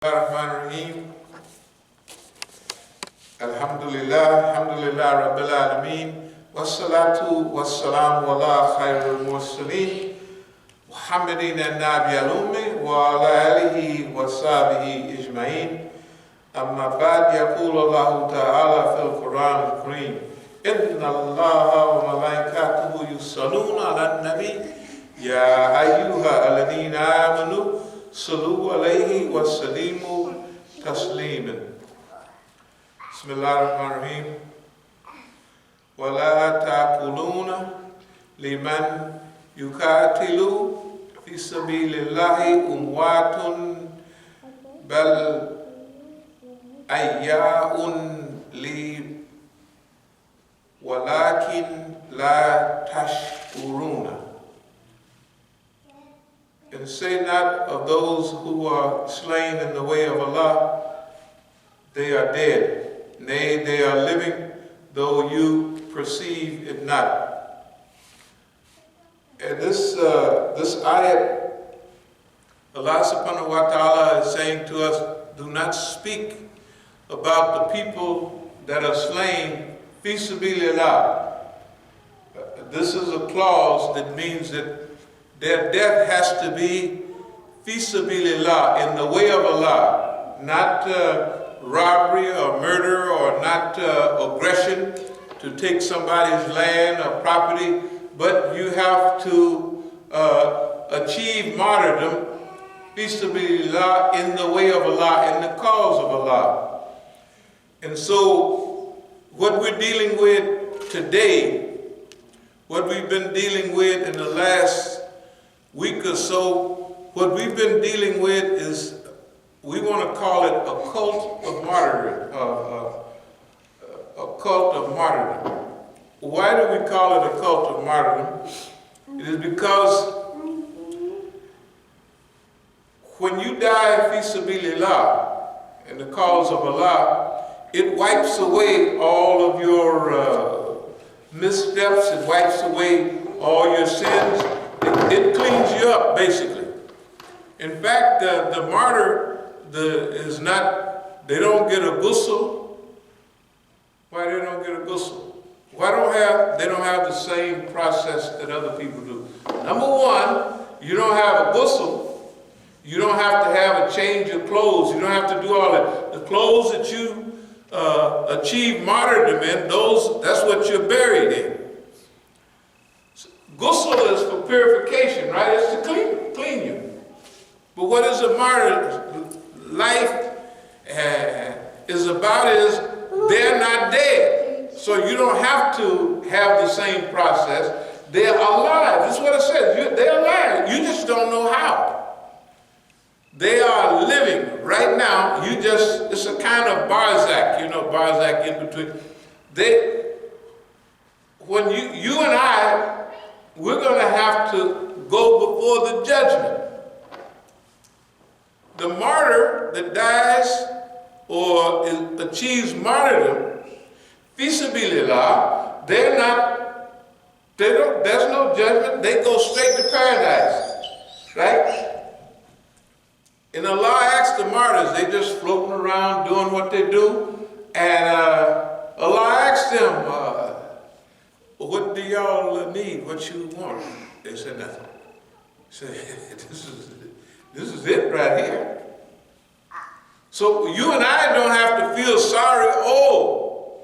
Bismillahirrahmanirrahim. Alhamdulillah Rabbil Alameen. Wassalatu wassalamu ala khairul mursaleen. Muhammadin an-Nabi al-Ummi wa ala alihi wa sahbihi ijma'in. Amma ba'd, yaqul Allah ta'ala fil Quran al-Kareem. Inna Allaha wa malaikatahu yusalluna ala an-nabi. Ya ayyuha alladhina amanu Sallu alayhi wa sallimu tasliman. Bismillahirrahmanirrahim. Wa la taquluna liman yukatilu fi sabilillahi umwatun bal ayya'un li walakin la tashkuruna. And say not of those who are slain in the way of Allah, they are dead. Nay, they are living, though you perceive it not. And this ayat, Allah subhanahu wa ta'ala is saying to us, do not speak about the people that are slain fi sabilillah. This is a clause that means that their death has to be fi sabilillah, in the way of Allah, not robbery or murder or not aggression to take somebody's land or property, but you have to achieve martyrdom fi sabilillah, in the way of Allah, in the cause of Allah. And so what we're dealing with today, what we've been dealing with in the last week or so, what we've been dealing with is, we want to call it a cult of martyrdom. A cult of martyrdom. Why do we call it a cult of martyrdom? It is because when you die fi sabilillah, in the cause of Allah, it wipes away all of your missteps, it wipes away all your sins. It cleans you up, basically. In fact, the martyr is not, they don't get a ghusl. Why they don't get a ghusl? They don't have the same process that other people do. Number one, you don't have a ghusl. You don't have to have a change of clothes. You don't have to do all that. The clothes that you achieve martyrdom in, that's what you're buried in. Ghusl is for purification, right? It's to clean you. But what is a martyr's life is about is they're not dead. So you don't have to have the same process. They're alive. That's what it says. They're alive. You just don't know how. They are living right now. It's a kind of Barzak, Barzak in between. When you and I, we're going to have to go before the judgment. The martyr that dies or achieves martyrdom, fi sabilillah, there's no judgment. They go straight to paradise, right? And Allah asks the martyrs, they just floating around doing what they do, and Allah asks them, what do y'all need? What you want? They said nothing. They said, this is it right here. So you and I don't have to feel sorry. Oh,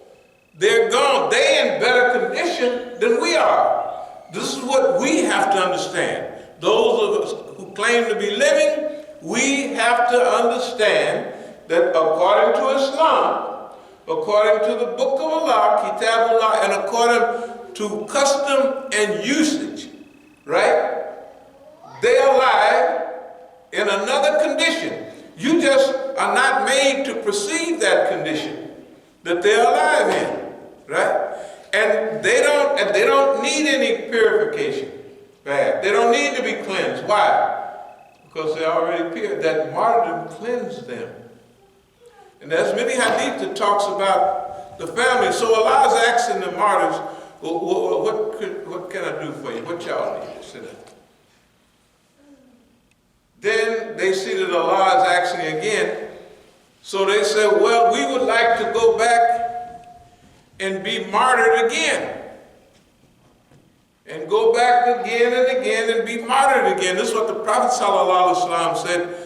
they're gone. They in better condition than we are. This is what we have to understand. Those of us who claim to be living, we have to understand that according to Islam, according to the Book of Allah, Kitabullah, and according to custom and usage, right? They are alive in another condition. You just are not made to perceive that condition that they're alive in, right? And they don't need any purification. Right? They don't need to be cleansed. Why? Because they're already pure. That martyrdom cleansed them. And there's many hadith that talks about the family. So Allah is asking the martyrs, what can I do for you? What y'all need? Sit down. Then they see that Allah is asking again, So they said, well, we would like to go back and be martyred again. And go back again and again and be martyred again. This is what the Prophet ﷺ said.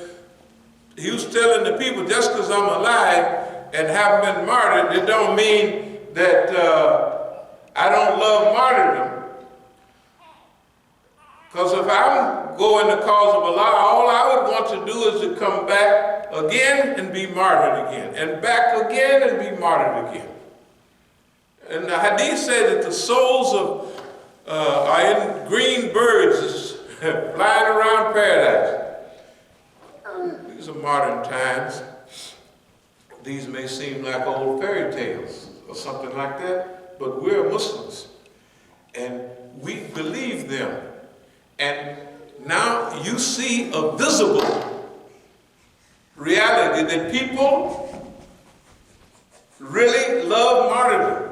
He was telling the people, just because I'm alive and haven't been martyred, it don't mean that I don't love martyrdom. Because if I'm going the cause of Allah, all I would want to do is to come back again and be martyred again, and back again and be martyred again. And the hadith said that the souls of are in green birds flying around paradise. These are modern times. These may seem like old fairy tales or something like that, but we're Muslims and we believe them. And now you see a visible reality that people really love martyrdom.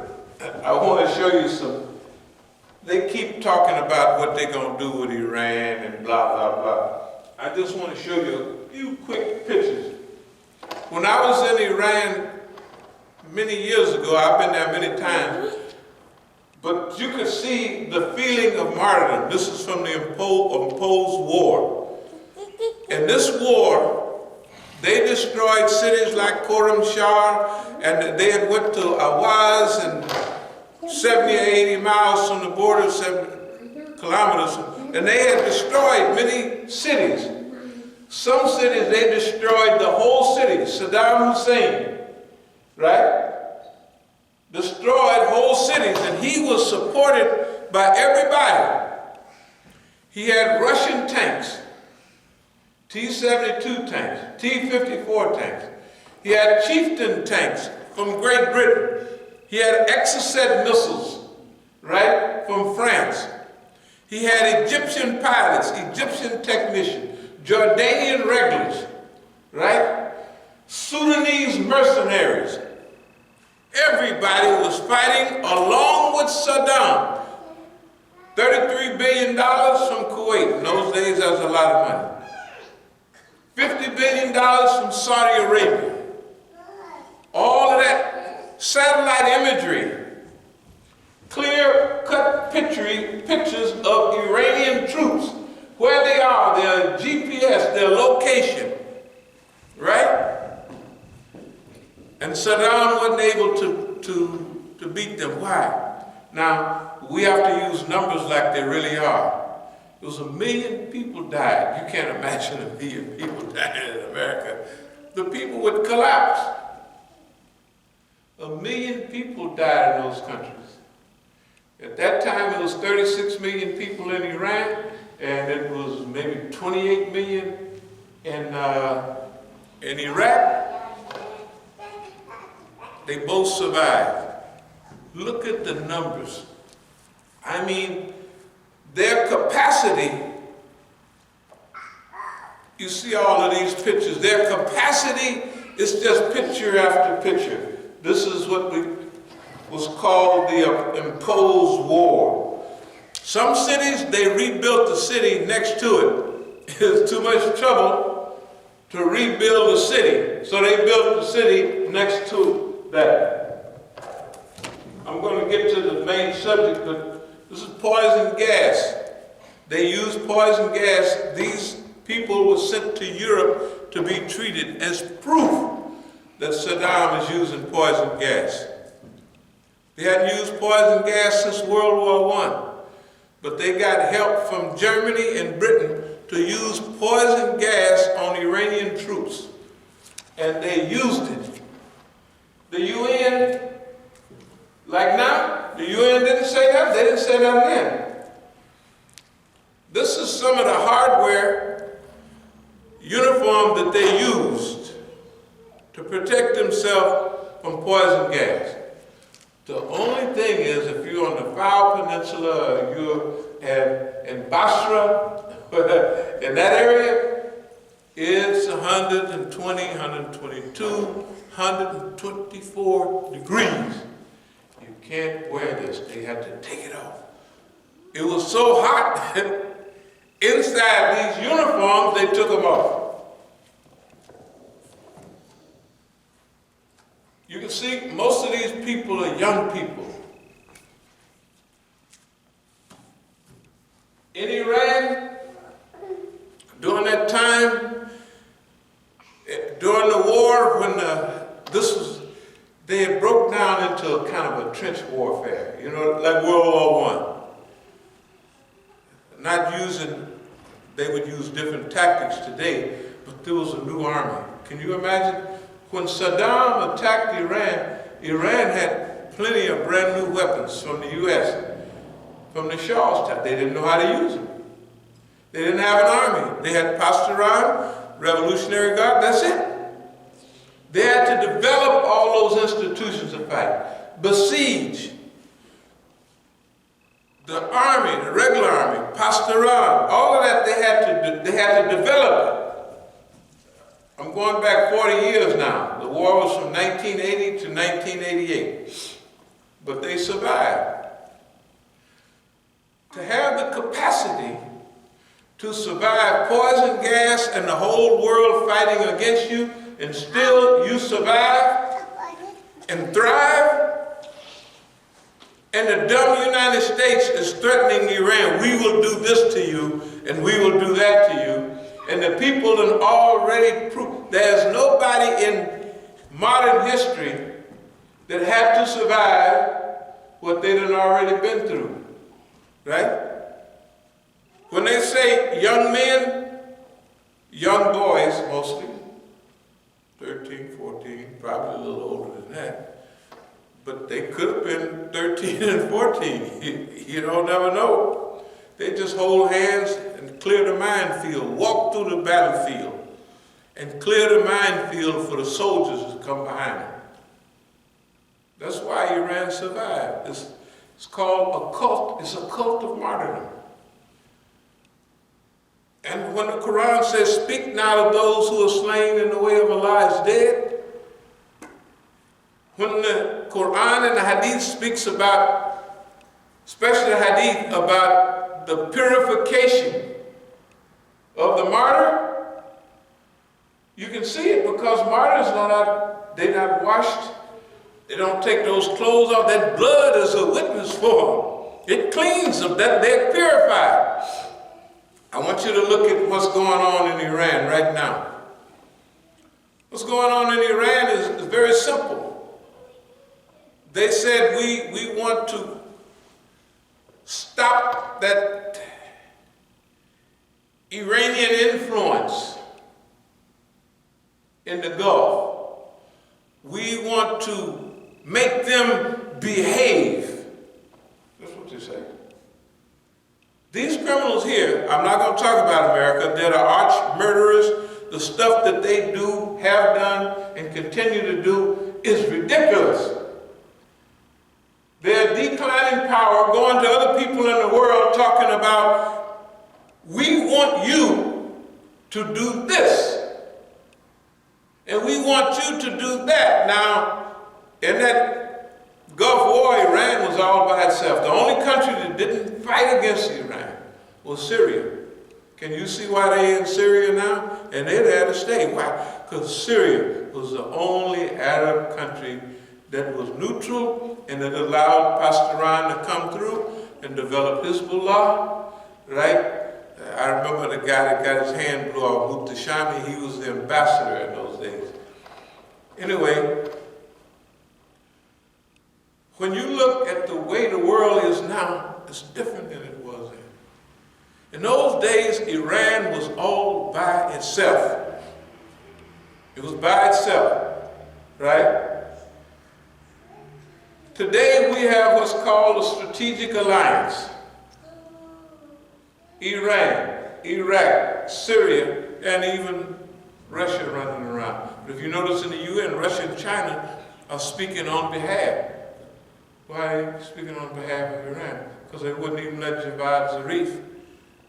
I want to show you some. They keep talking about what they're going to do with Iran and blah, blah, blah. I just want to show you a few quick pictures. When I was in Iran many years ago, I've been there many times, but you could see the feeling of martyrdom. This is from the imposed war. In this war, they destroyed cities like Khorramshahr, and they had went to Awaz and 70 or 80 miles from the border, 7 kilometers, and they had destroyed many cities. Some cities, they destroyed the whole city. Saddam Hussein, right? Destroyed whole cities, and he was supported by everybody. He had Russian tanks, T-72 tanks, T-54 tanks. He had Chieftain tanks from Great Britain. He had Exocet missiles, right, from France. He had Egyptian pilots, Egyptian technicians, Jordanian regulars, right? Sudanese mercenaries. Everybody was fighting along with Saddam. $33 billion from Kuwait. In those days, that was a lot of money. $50 billion from Saudi Arabia. All of that satellite imagery. Clear-cut pictures of Iranian troops. Where they are, their GPS, their location. Right? And Saddam wasn't able to beat them. Why? Now, we have to use numbers like they really are. It was 1 million people died. You can't imagine 1 million people dying in America. The people would collapse. 1 million people died in those countries. At that time, it was 36 million people in Iran, and it was maybe 28 million in Iraq. They both survived. Look at the numbers. I mean, their capacity, you see all of these pictures, their capacity is just picture after picture. This is what was called the imposed war. Some cities, they rebuilt the city next to it. It's too much trouble to rebuild the city, so they built the city next to that. I'm going to get to the main subject, but this is poison gas. They used poison gas. These people were sent to Europe to be treated as proof that Saddam is using poison gas. They hadn't used poison gas since World War I, but they got help from Germany and Britain to use poison gas on Iranian troops, and they used it. The UN, like now, the UN didn't say that. They didn't say that then. This is some of the hardware uniform that they used to protect themselves from poison gas. The only thing is, if you're on the Fao Peninsula, or you're in Basra, in that area, it's 120, 122, 124 degrees. You can't wear this. They had to take it off. It was so hot inside these uniforms, they took them off. You can see most of these people are young people. In Iran, during that time, during the war, when they had broke down into a kind of a trench warfare, like World War I. They would use different tactics today, but there was a new army. Can you imagine? When Saddam attacked Iran, Iran had plenty of brand new weapons from the U.S., from the Shah's time. They didn't know how to use them. They didn't have an army. They had Pasdaran, Revolutionary Guard, that's it. They had to develop all those institutions to fight. Besiege. The army, the regular army, Pasdaran, all of that they had to develop it. I'm going back 40 years now. The war was from 1980 to 1988. But they survived. To have the capacity to survive poison gas and the whole world fighting against you, and still you survive and thrive, and the dumb United States is threatening Iran, we will do this to you, and we will do that to you. And the people have already proved, there's nobody in modern history that had to survive what they done already been through, right? When they say young men, young boys mostly, 13, 14, probably a little older than that, but they could have been 13 and 14. You don't never know. They just hold hands and clear the minefield, walk through the battlefield, and clear the minefield for the soldiers to come behind them. That's why Iran survived. It's called a cult. It's a cult of martyrdom. And when the Quran says, speak not of those who are slain in the way of Allah is dead, when the Quran and the Hadith speaks about, especially the Hadith, about the purification of the martyr, you can see it because martyrs they're not washed. They don't take those clothes off. That blood is a witness for them. It cleans them, that they're purified. I want you to look at what's going on in Iran right now. What's going on in Iran is very simple. They said we want to stop that Iranian influence in the Gulf. We want to make them behave. That's what they say. These criminals here, I'm not going to talk about America, they're the arch murderers. The stuff that they do, have done, and continue to do is ridiculous. They're declining power, going to other people in the world talking about, we want you to do this. And we want you to do that. Now, in that Gulf War, Iran was all by itself. The only country that didn't fight against Iran was Syria. Can you see why they're in Syria now? And they're there to stay. Why? Because Syria was the only Arab country that was neutral and that allowed Pasdaran to come through and develop Hezbollah, right? I remember the guy that got his hand blew off, Muhtashami, he was the ambassador in those days. Anyway, when you look at the way the world is now, it's different than it was then. In those days, Iran was all by itself. It was by itself, right? Today we have what's called a strategic alliance. Iran, Iraq, Syria, and even Russia running around. But if you notice in the UN, Russia and China are speaking on behalf. Why are they speaking on behalf of Iran? Because they wouldn't even let Javad Zarif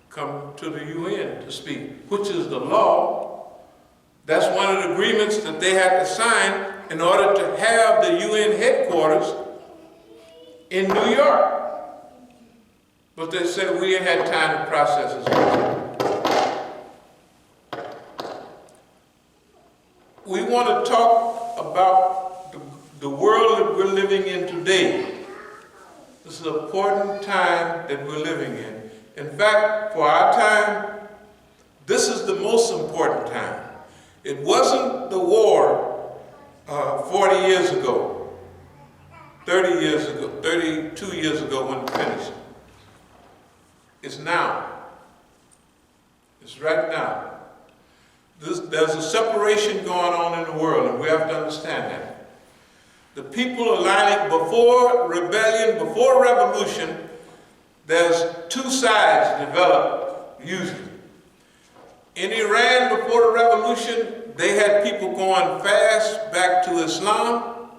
come to the UN to speak, which is the law. That's one of the agreements that they had to sign in order to have the UN headquarters in New York. But they said we ain't had time to process it. We want to talk about the world that we're living in today, this is an important time that we're living in. In fact, for our time, this is the most important time. It wasn't the war 40 years ago, 30 years ago, 32 years ago when it finished. It's now. It's right now. There's a separation going on in the world, and we have to understand that. The people aligning before rebellion, before revolution, there's two sides developed, usually. In Iran, before the revolution, they had people going fast back to Islam,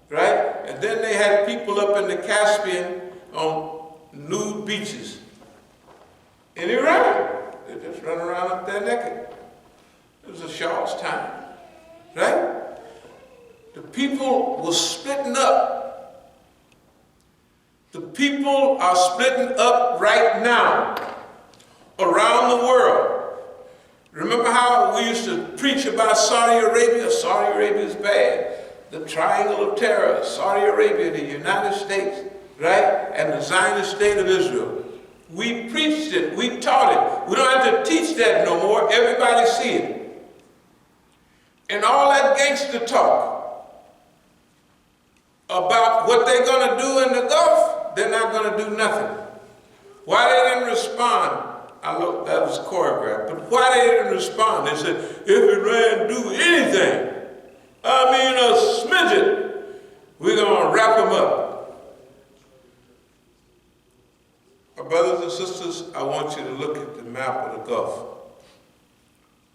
right? And then they had people up in the Caspian on nude beaches. In Iran, they just run around up there naked. It was a Shah's time, right? The people were splitting up. The people are splitting up right now around the world. Remember how we used to preach about Saudi Arabia? Saudi Arabia is bad. The triangle of terror, Saudi Arabia, the United States, right? And the Zionist state of Israel. We preached it, we taught it. We don't have to teach that no more. Everybody see it. And all that gangster talk about what they're going to do in the Gulf, they're not going to do nothing. Why they didn't respond? I know that was choreographed, but why they didn't respond? They said, if Iran do anything, I mean a smidget, we're going to wrap them up. My brothers and sisters, I want you to look at the map of the Gulf.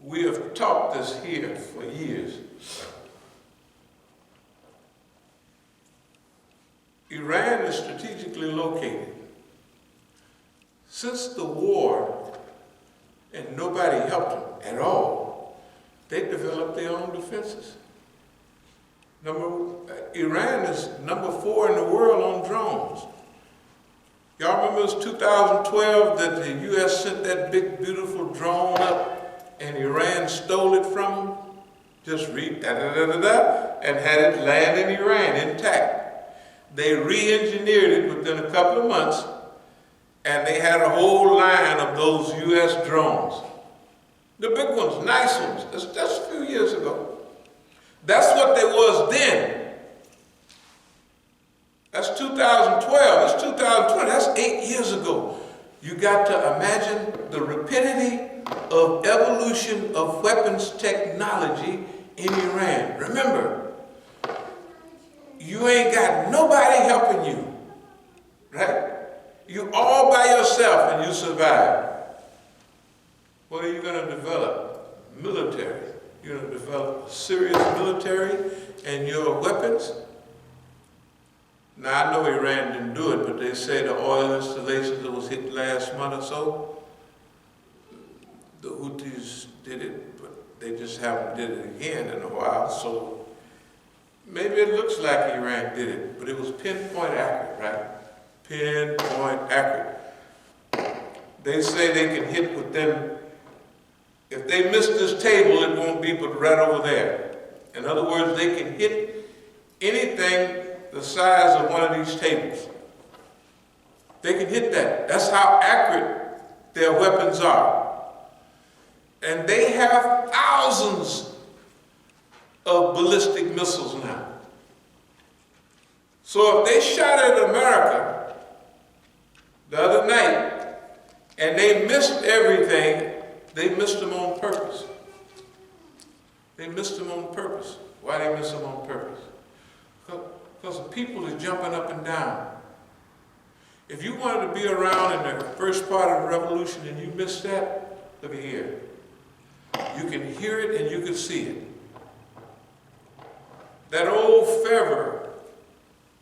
We have taught this here for years. Iran is strategically located. Since the war, and nobody helped them at all, they developed their own defenses. Iran is number 4 in the world on drones. Y'all remember it was 2012 that the U.S. sent that big, beautiful drone up and Iran stole it from them? Just read da-da-da-da-da and had it land in Iran intact. They re-engineered it within a couple of months, and they had a whole line of those U.S. drones. The big ones, nice ones, that's a few years ago. That's what they was then. That's 2012, it's 2020, that's 8 years ago. You got to imagine the rapidity of evolution of weapons technology in Iran. Remember, you ain't got nobody helping you, right? You all by yourself and you survive. What are you going to develop? Military. You're going to develop a serious military and your weapons. Now I know Iran didn't do it, but they say the oil installations that was hit last month or so, the Houthis did it, but they just haven't did it again in a while, so maybe it looks like Iran did it, but it was pinpoint accurate, right? Pinpoint accurate. They say they can hit within, if they miss this table, it won't be but right over there. In other words, they can hit anything the size of one of these tables. They can hit that. That's how accurate their weapons are. And they have thousands of ballistic missiles now. So if they shot at America the other night and they missed everything, they missed them on purpose. They missed them on purpose. Why they miss them on purpose? Because the people are jumping up and down. If you wanted to be around in the first part of the revolution and you missed that, look at here. You can hear it and you can see it. That old fervor,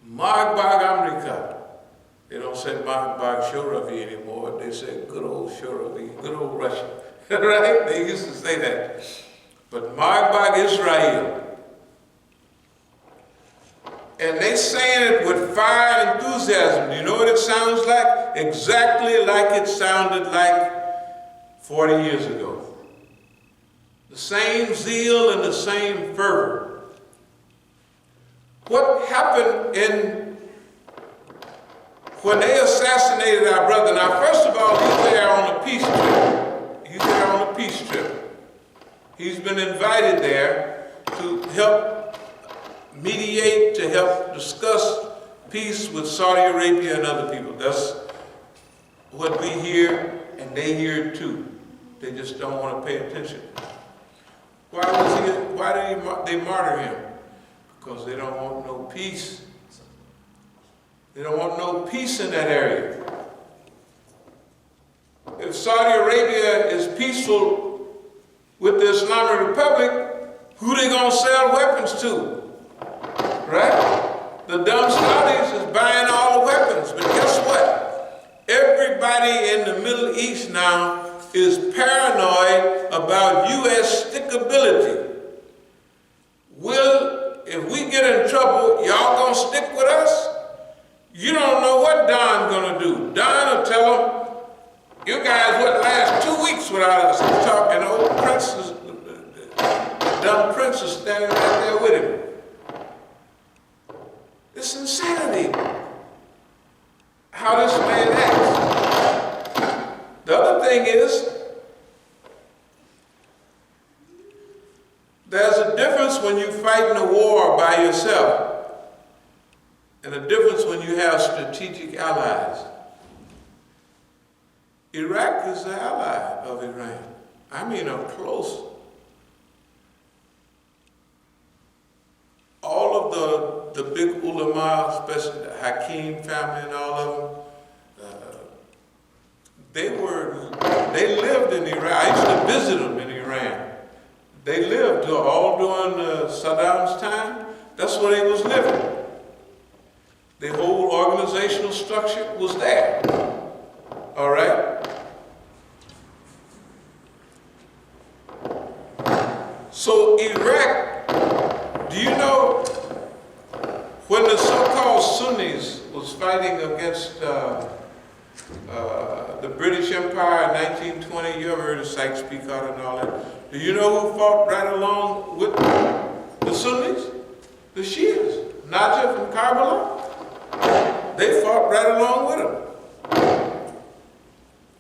Magbag Amerika. They don't say Magbag Shoravi anymore. They say good old Shoravi, good old Russia. Right? They used to say that. But Magbag Israel. And they saying it with fire and enthusiasm. Do you know what it sounds like? Exactly like it sounded like 40 years ago. The same zeal and the same fervor. What happened when they assassinated our brother? Now, first of all, he's there on a peace trip. He's there on a peace trip. He's been invited there to help mediate, to help discuss peace with Saudi Arabia and other people. That's what we hear, and they hear it too. They just don't want to pay attention. Why did they martyr him? Because they don't want no peace. They don't want no peace in that area. If Saudi Arabia is peaceful with the Islamic Republic, who they gonna sell weapons to? Right? The dumb Saudis is buying all the weapons, but guess what? Everybody in the Middle East now is paranoid about U.S. stickability. If we get in trouble, y'all gonna stick with us? You don't know what Don's gonna do. Don will tell them, you guys wouldn't last 2 weeks without us. He's talking, the old princess, the dumb princess standing right there with him. It's insanity how this man acts. The other thing is, there's a difference when you're fighting a war by yourself and a difference when you have strategic allies. Iraq is an ally of Iran. I mean, up close. All of the big ulama, especially the Hakim family and all of them, they lived in Iran. I used to visit them in Iran. They lived all during Saddam's time. That's where they was living. The whole organizational structure was there. All right? So Iraq, do you know when the so-called Sunnis was fighting against the British Empire in 1920, you ever heard of Sykes-Picot and all that? Do you know who fought right along with the Sunnis? The Shias, Najaf and Karbala. They fought right along with them.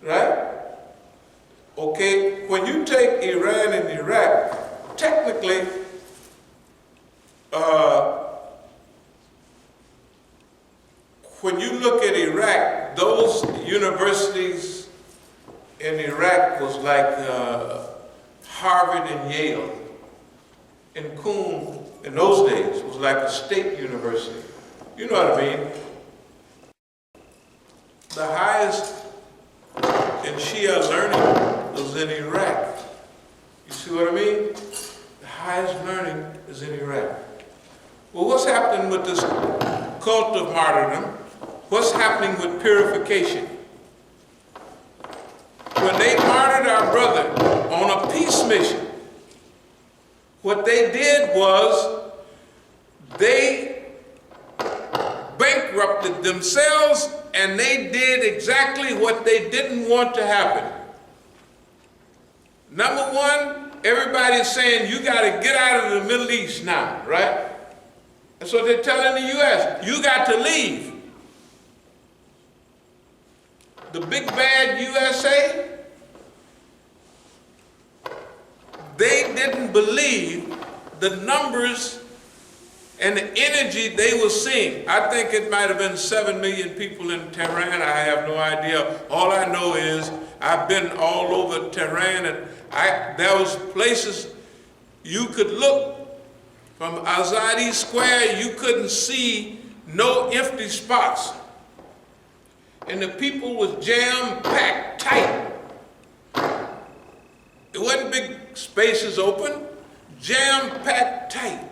Right? Okay, when you take Iran and Iraq, technically, when you look at Iraq, those universities in Iraq was like Harvard and Yale. And Qum, in those days, was like a state university. You know what I mean? The highest in Shia learning was in Iraq. You see what I mean? The highest learning is in Iraq. Well, what's happening with this cult of martyrdom? What's happening with purification? When they martyred our brother on a peace mission, what they did was they bankrupted themselves, and they did exactly what they didn't want to happen. Number one, everybody's saying you got to get out of the Middle East now, right? That's what they're telling the U.S. You got to leave. The big bad USA, they didn't believe the numbers and the energy they were seeing. I think it might have been 7 million people in Tehran. I have no idea. All I know is I've been all over Tehran, and there was places you could look from Azadi Square, you couldn't see no empty spots. And the people was jam-packed tight. It wasn't big spaces open, jam-packed tight.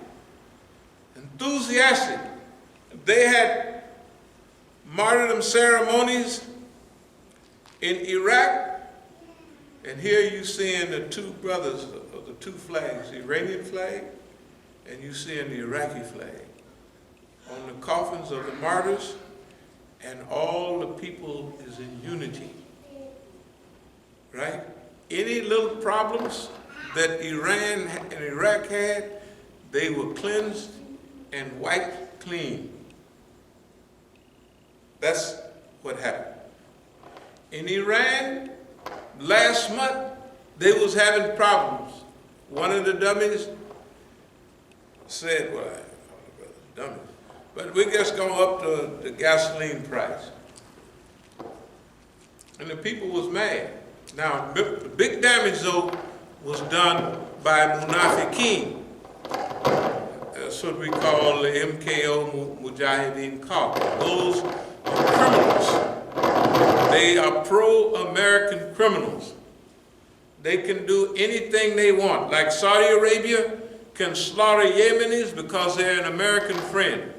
Enthusiastic. They had martyrdom ceremonies in Iraq, and here you seeing the two brothers of the two flags, the Iranian flag, and you seeing the Iraqi flag on the coffins of the martyrs, and all the people is in unity, right? Any little problems that Iran and Iraq had, they were cleansed and wiped clean. That's what happened. In Iran, last month, they was having problems. One of the dummies said, well, I don't know about the dummies, but we just going up the gasoline price. And the people was mad. Now, the big damage, though, was done by Munafiqeen. That's what we call the MKO Mujahideen cult. Those are criminals. They are pro-American criminals. They can do anything they want. Like Saudi Arabia can slaughter Yemenis because they're an American friend.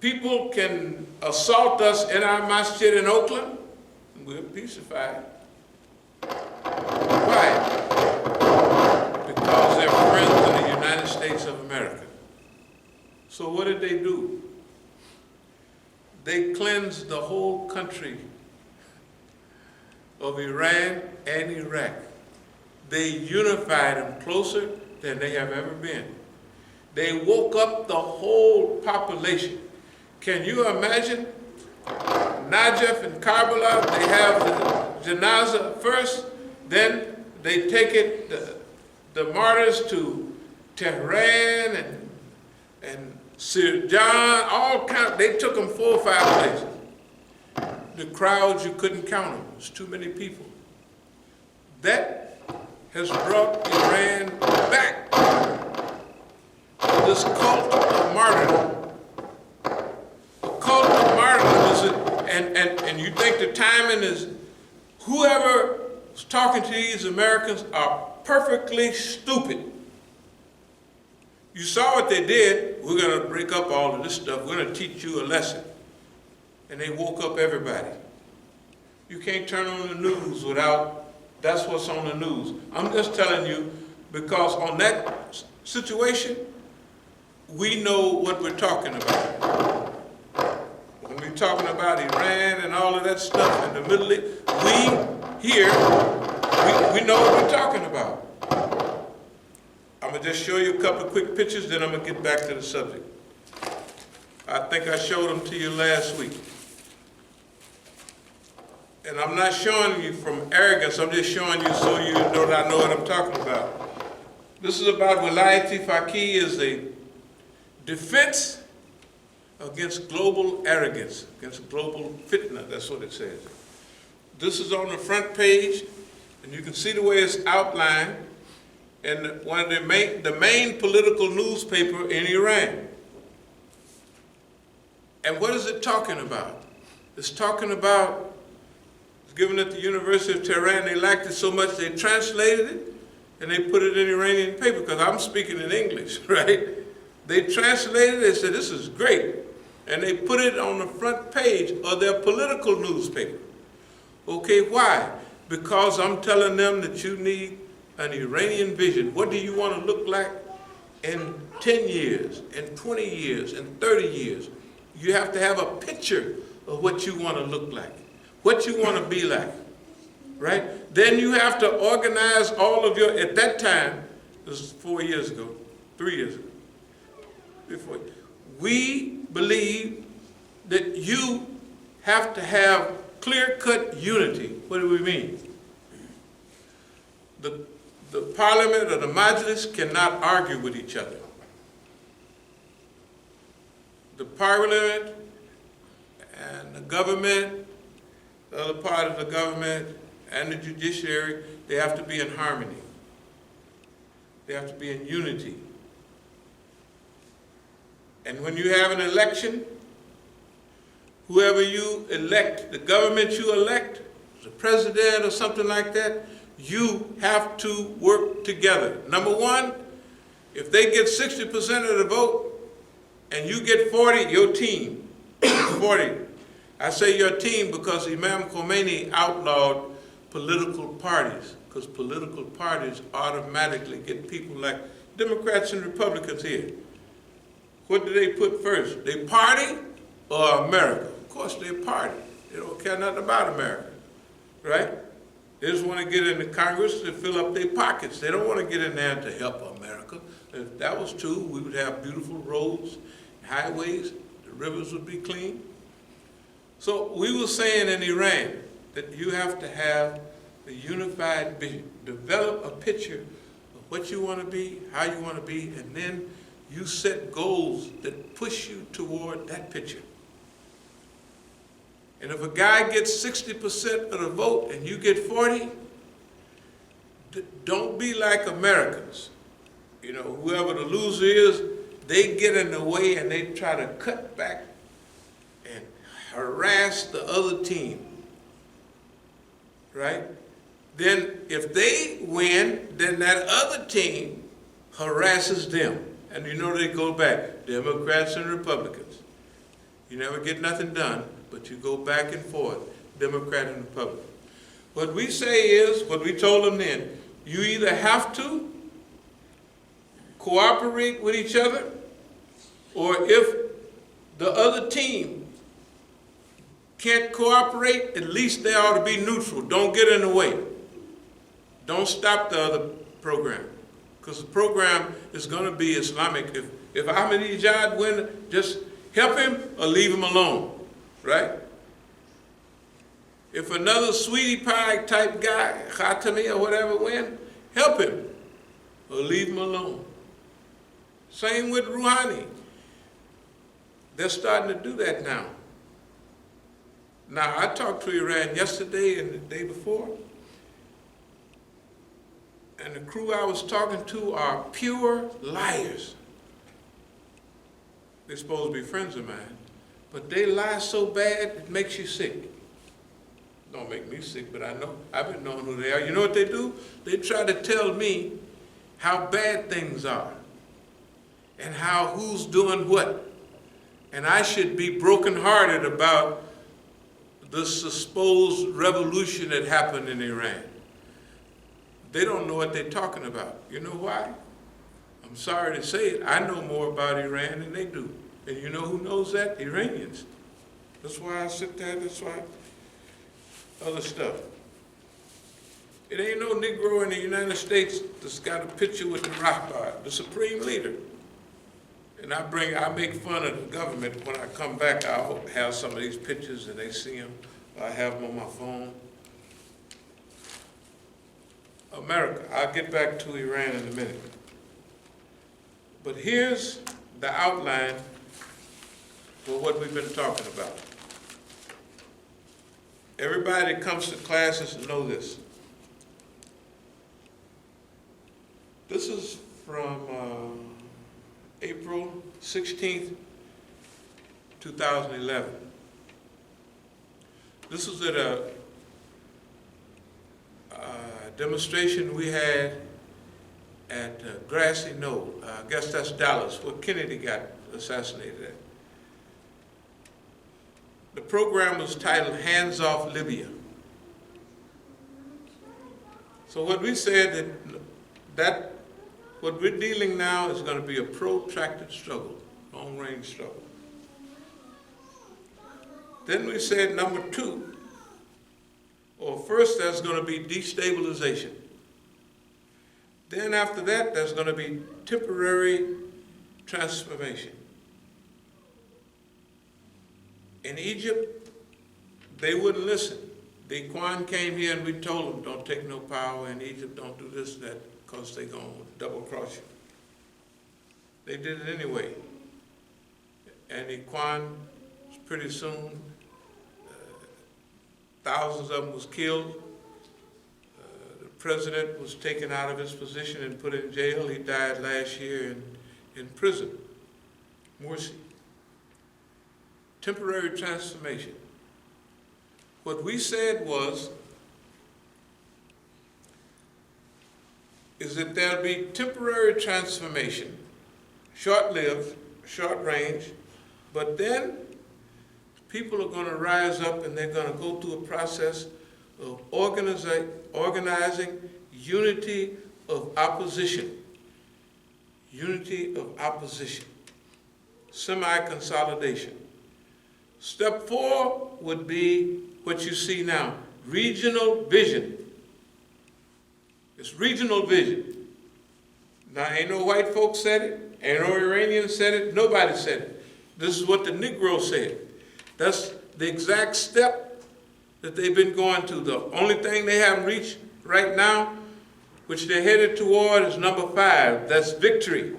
People can assault us in our masjid in Oakland, and we're peacified. Why? Because they're friends of the United States of America. So what did they do? They cleansed the whole country of Iran and Iraq. They unified them closer than they have ever been. They woke up the whole population. Can you imagine? Najaf and Karbala, they have the janazah first, then they take it, the martyrs to Tehran and Sirjan, all kind. They took them 4 or 5 places. The crowds, you couldn't count them. There's too many people. That has brought Iran back to this cult of martyrdom. The cult of martyrdom is, and you think the timing is, whoever is talking to these Americans are perfectly stupid. You saw what they did. We're going to break up all of this stuff. We're going to teach you a lesson. And they woke up everybody. You can't turn on the news without, that's what's on the news. I'm just telling you, because on that situation, we know what we're talking about. When we're talking about Iran and all of that stuff in the Middle East, we know what we're talking about. I'm going to just show you a couple of quick pictures, then I'm going to get back to the subject. I think I showed them to you last week. And I'm not showing you from arrogance, I'm just showing you so you know that I know what I'm talking about. This is about Wilayati Faqih is a defense against global arrogance, against global fitna, that's what it says. This is on the front page, and you can see the way it's outlined in one of the main political newspaper in Iran. And what is it talking about? It's talking about, it's given at the University of Tehran, they liked it so much they translated it and they put it in Iranian paper, because I'm speaking in English, right? They translated it, they said, this is great. And they put it on the front page of their political newspaper. Okay, why? Because I'm telling them that you need an Iranian vision. What do you want to look like in 10 years, in 20 years, in 30 years? You have to have a picture of what you want to look like, what you want to be like, right? Then you have to organize all of your, at that time, this was 4 years ago, 3 years ago, before, we believe that you have to have clear-cut unity. What do we mean? The parliament or the majlis cannot argue with each other. The parliament and the government, the other part of the government and the judiciary, they have to be in harmony. They have to be in unity. And when you have an election, whoever you elect, the government you elect, the president or something like that, you have to work together. Number one, if they get 60% of the vote and you get 40, your team, 40. I say your team because Imam Khomeini outlawed political parties, because political parties automatically get people like Democrats and Republicans here. What do they put first? They party or America? Of course they party. They don't care nothing about America, right? They just want to get into Congress to fill up their pockets. They don't want to get in there to help America. If that was true, we would have beautiful roads, highways, the rivers would be clean. So we were saying in Iran that you have to have a unified vision, develop a picture of what you want to be, how you want to be, and then you set goals that push you toward that picture. And if a guy gets 60% of the vote and you get 40, don't be like Americans. You know, whoever the loser is, they get in the way and they try to cut back and harass the other team, right? Then if they win, then that other team harasses them. And you know they go back, Democrats and Republicans. You never get nothing done, but you go back and forth, Democrat and Republican. What we say is, what we told them then, you either have to cooperate with each other, or if the other team can't cooperate, at least they ought to be neutral. Don't get in the way. Don't stop the other program, because the program is going to be Islamic. If Ahmadinejad win, just help him or leave him alone, right? If another sweetie pie type guy, Khatami or whatever, win, help him or leave him alone. Same with Rouhani. They're starting to do that now. Now, I talked to Iran yesterday and the day before, and the crew I was talking to are pure liars. They're supposed to be friends of mine, but they lie so bad it makes you sick. Don't make me sick, but I know. I've been knowing who they are. You know what they do? They try to tell me how bad things are and how who's doing what. And I should be brokenhearted about the supposed revolution that happened in Iran. They don't know what they're talking about. You know why? I'm sorry to say it. I know more about Iran than they do. And you know who knows that? Iranians. That's why I sit there. That's why other stuff. It ain't no Negro in the United States that's got a picture with the Rahbar, the supreme leader. And I make fun of the government. When I come back, I'll have some of these pictures and they see them. I have them on my phone. America, I'll get back to Iran in a minute. But here's the outline for what we've been talking about. Everybody that comes to classes know this. This is from April 16th, 2011. This was at a demonstration we had at Grassy Knoll. I guess that's Dallas, where Kennedy got assassinated at. The program was titled Hands Off Libya. So what we said that what we're dealing now is going to be a protracted struggle, long-range struggle. Then we said number two, or first there's going to be destabilization. Then after that, there's going to be temporary transformation. In Egypt, they wouldn't listen. The Kwan came here and we told them, don't take no power in Egypt, don't do this, that, because they're going to double cross you. They did it anyway. And the Kwan, pretty soon, thousands of them was killed. The president was taken out of his position and put in jail. He died last year in prison. Morsi. Temporary transformation. What we said is that there'll be temporary transformation, short-lived, short-range, but then people are going to rise up and they're going to go through a process of organizing unity of opposition. Unity of opposition. Semi-consolidation. Step 4 would be what you see now, regional vision. It's regional vision. Now, ain't no white folks said it, ain't no Iranians said it, nobody said it. This is what the Negro said. That's the exact step that they've been going to. The only thing they haven't reached right now, which they're headed toward, is number 5. That's victory.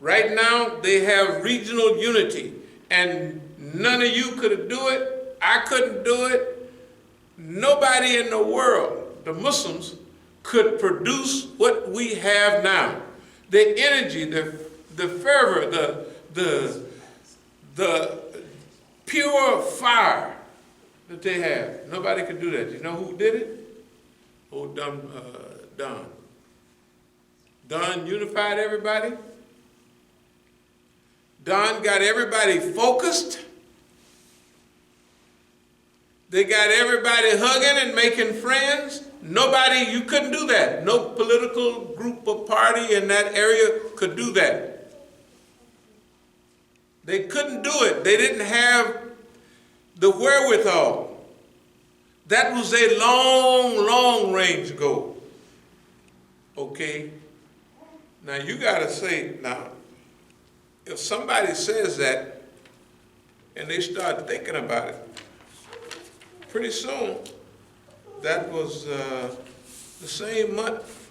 Right now, they have regional unity, and none of you could do it. I couldn't do it. Nobody in the world, the Muslims, could produce what we have now. The energy, the fervor, the pure fire that they have. Nobody could do that. You know who did it? Old dumb Don. Don unified everybody. Don got everybody focused. They got everybody hugging and making friends. Nobody, you couldn't do that. No political group or party in that area could do that. They couldn't do it. They didn't have the wherewithal. That was a long, long range goal. Okay? Now you gotta say, now, if somebody says that and they start thinking about it, pretty soon, that was the same month,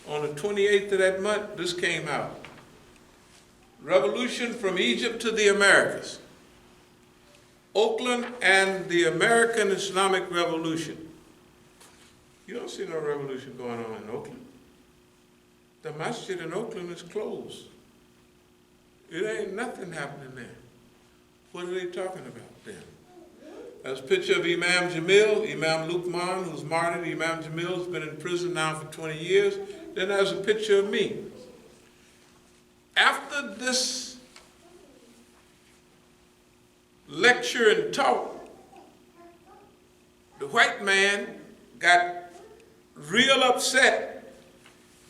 on the 28th of that month, this came out. Revolution from Egypt to the Americas. Oakland and the American Islamic Revolution. You don't see no revolution going on in Oakland. The masjid in Oakland is closed. It ain't nothing happening there. What are they talking about then? There's a picture of Imam Jamil, Imam Lukman, who's martyred. Imam Jamil's been in prison now for 20 years. Then there's a picture of me. After this lecture and talk, the white man got real upset,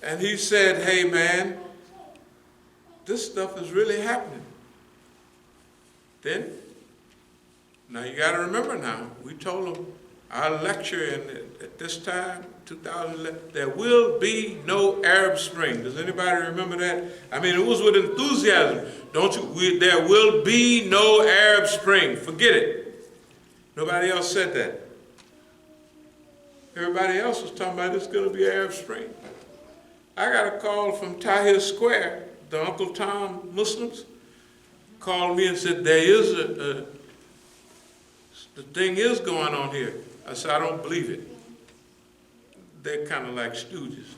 and he said, hey man, this stuff is really happening. Then, now you got to remember now, we told them our lecture at this time, 2011, there will be no Arab Spring. Does anybody remember that? I mean, it was with enthusiasm. Don't you? There will be no Arab Spring. Forget it. Nobody else said that. Everybody else was talking about it's going to be Arab Spring. I got a call from Tahrir Square. The Uncle Tom Muslims called me and said, there is the thing is going on here. I said, I don't believe it. They're kind of like stooges.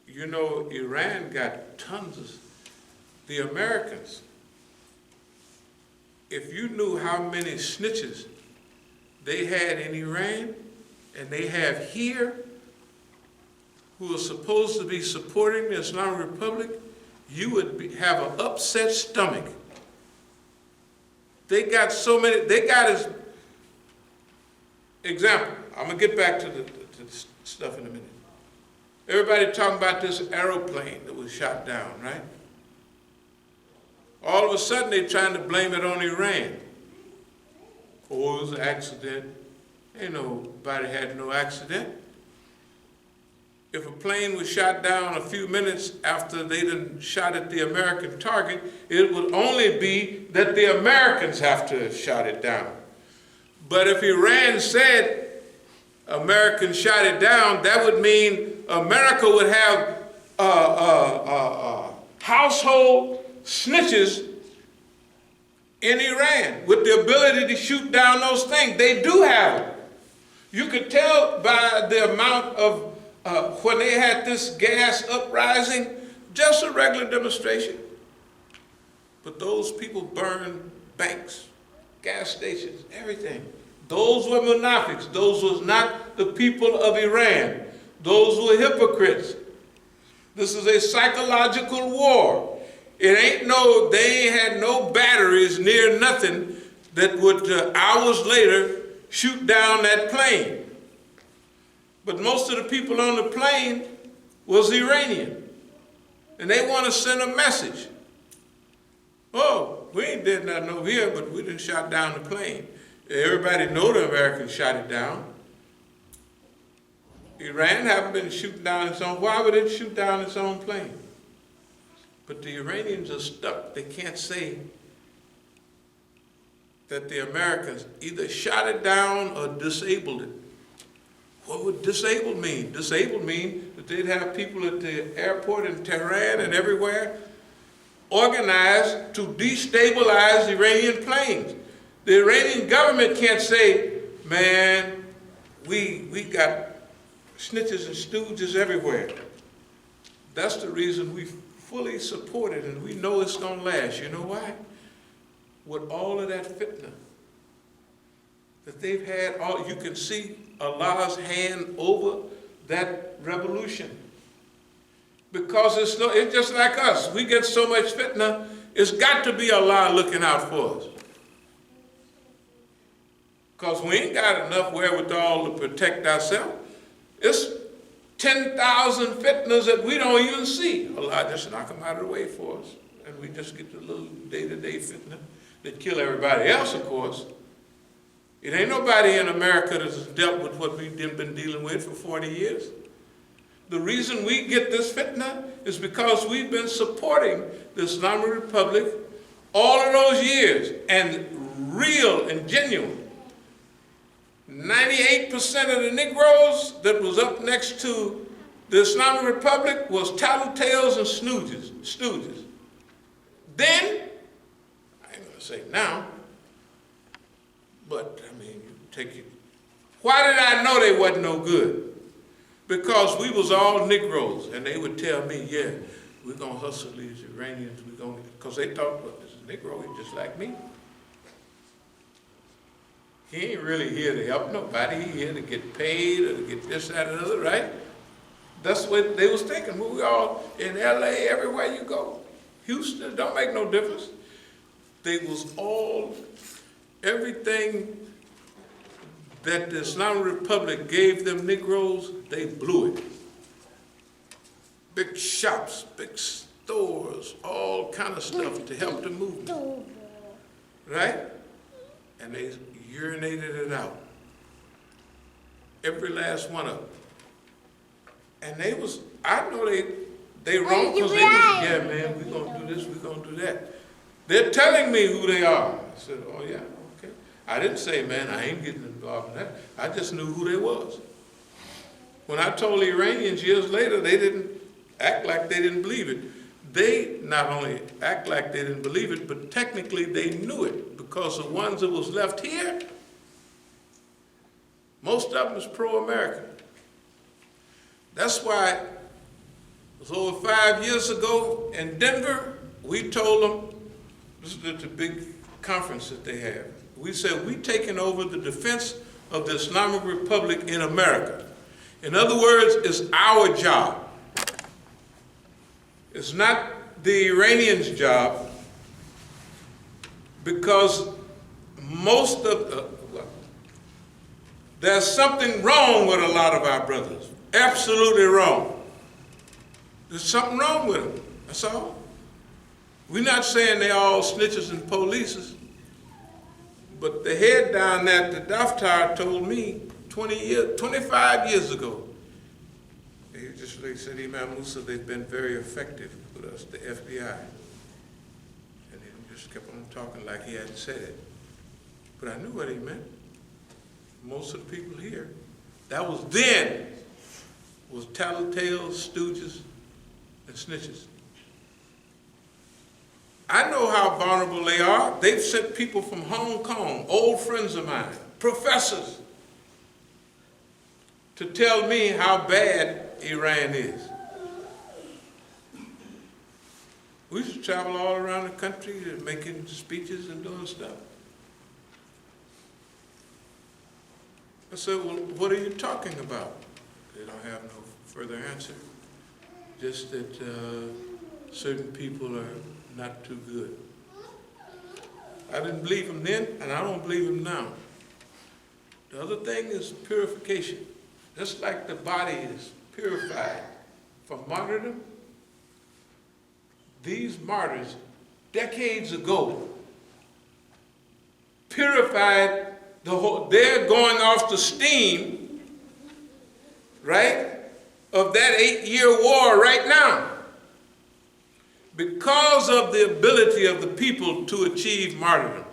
You know, Iran got tons of, the Americans, if you knew how many snitches they had in Iran and they have here who are supposed to be supporting the Islamic Republic, you would have an upset stomach. They got so many, they got as, example, I'm gonna get back to the stuff in a minute. Everybody talking about this aeroplane that was shot down, right? All of a sudden they're trying to blame it on Iran. Oh, it was an accident. Ain't nobody had no accident. If a plane was shot down a few minutes after they done shot at the American target, it would only be that the Americans have to have shot it down. But if Iran said Americans shot it down, that would mean America would have household snitches in Iran with the ability to shoot down those things. They do have it. You could tell by the amount of when they had this gas uprising, just a regular demonstration. But those people burned banks, gas stations, everything. Those were munafiqs. Those was not the people of Iran. Those were hypocrites. This is a psychological war. It ain't no, they ain't had no batteries near nothing that would hours later shoot down that plane. But most of the people on the plane was Iranian. And they want to send a message. Oh, we ain't did nothing over here, but we didn't shot down the plane. Everybody know the Americans shot it down. Iran haven't been shooting down its own. Why would it shoot down its own plane? But the Iranians are stuck. They can't say that the Americans either shot it down or disabled it. What would disabled mean? Disabled mean that they'd have people at the airport in Tehran and everywhere organized to destabilize Iranian planes. The Iranian government can't say, man, we got snitches and stooges everywhere. That's the reason we fully support it, and we know it's going to last. You know why? With all of that fitna that they've had, you can see Allah's hand over that revolution. Because it's just like us. We get so much fitna, it's got to be Allah looking out for us. Because we ain't got enough wherewithal to protect ourselves. It's 10,000 fitnas that we don't even see. Allah just knock them out of the way for us. And we just get the little day-to-day fitna that kill everybody else, of course. It ain't nobody in America that's dealt with what we've been dealing with for 40 years. The reason we get this fitna is because we've been supporting the Islamic Republic all of those years, and real and genuine. 98% of the Negroes that was up next to the Islamic Republic was tattletales and stooges. Then, I ain't gonna say now, but I mean, you take it. Why did I know they wasn't no good? Because we was all Negroes, and they would tell me, yeah, we're gonna hustle these Iranians, because they thought, well, this is a Negro, he's just like me. He ain't really here to help nobody. He here to get paid or to get this, that, and the other, right? That's what they was thinking. We all in LA, everywhere you go. Houston, don't make no difference. They was all, everything that the Islamic Republic gave them Negroes, they blew it. Big shops, big stores, all kind of stuff to help the movement, right? And they urinated it out. Every last one of them. And they was, I know they wrong because they was, yeah man, we're gonna do this, we're gonna do that. They're telling me who they are. I said, oh yeah, okay. I didn't say, man, I ain't getting involved in that. I just knew who they was. When I told the Iranians years later, they didn't act like they didn't believe it. They not only act like they didn't believe it, but technically they knew it, because the ones that was left here, most of them was pro-American. That's why it was over 5 years ago in Denver, we told them, this is the big conference that they have, we said, we taking over the defense of the Islamic Republic in America. In other words, it's our job. It's not the Iranians' job, because most of there's something wrong with a lot of our brothers. Absolutely wrong. There's something wrong with them. That's all. We're not saying they're all snitches and polices, but the head down at the Daftar told me 25 years ago, they said, Imam Musa, they've been very effective with us, the FBI. And he just kept on talking like he hadn't said it. But I knew what he meant. Most of the people here, that was then, was tattletales, stooges, and snitches. I know how vulnerable they are. They've sent people from Hong Kong, old friends of mine, professors, to tell me how bad Iran is. We used to travel all around the country making speeches and doing stuff. I said, well, what are you talking about? They don't have no further answer. Just that certain people are not too good. I didn't believe him then, and I don't believe him now. The other thing is purification. Just like the body is purified from martyrdom, these martyrs, decades ago, purified the whole, they're going off the steam right, of that 8-year war right now. Because of the ability of the people to achieve martyrdom,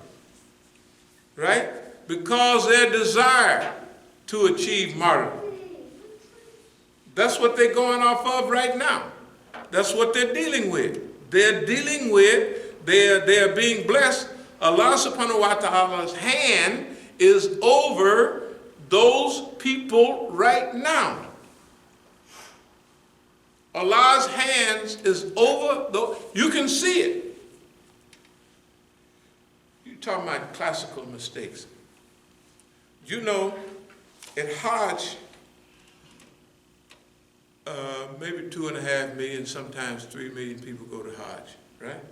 right? Because their desire to achieve martyrdom. That's what they're going off of right now. That's what they're dealing with. They're being blessed. Allah subhanahu wa ta'ala's hand is over those people right now. Allah's hands is over those. You can see it. You're talking about classical mistakes. You know, at Hajj, maybe 2.5 million, sometimes 3 million people go to Hajj, right?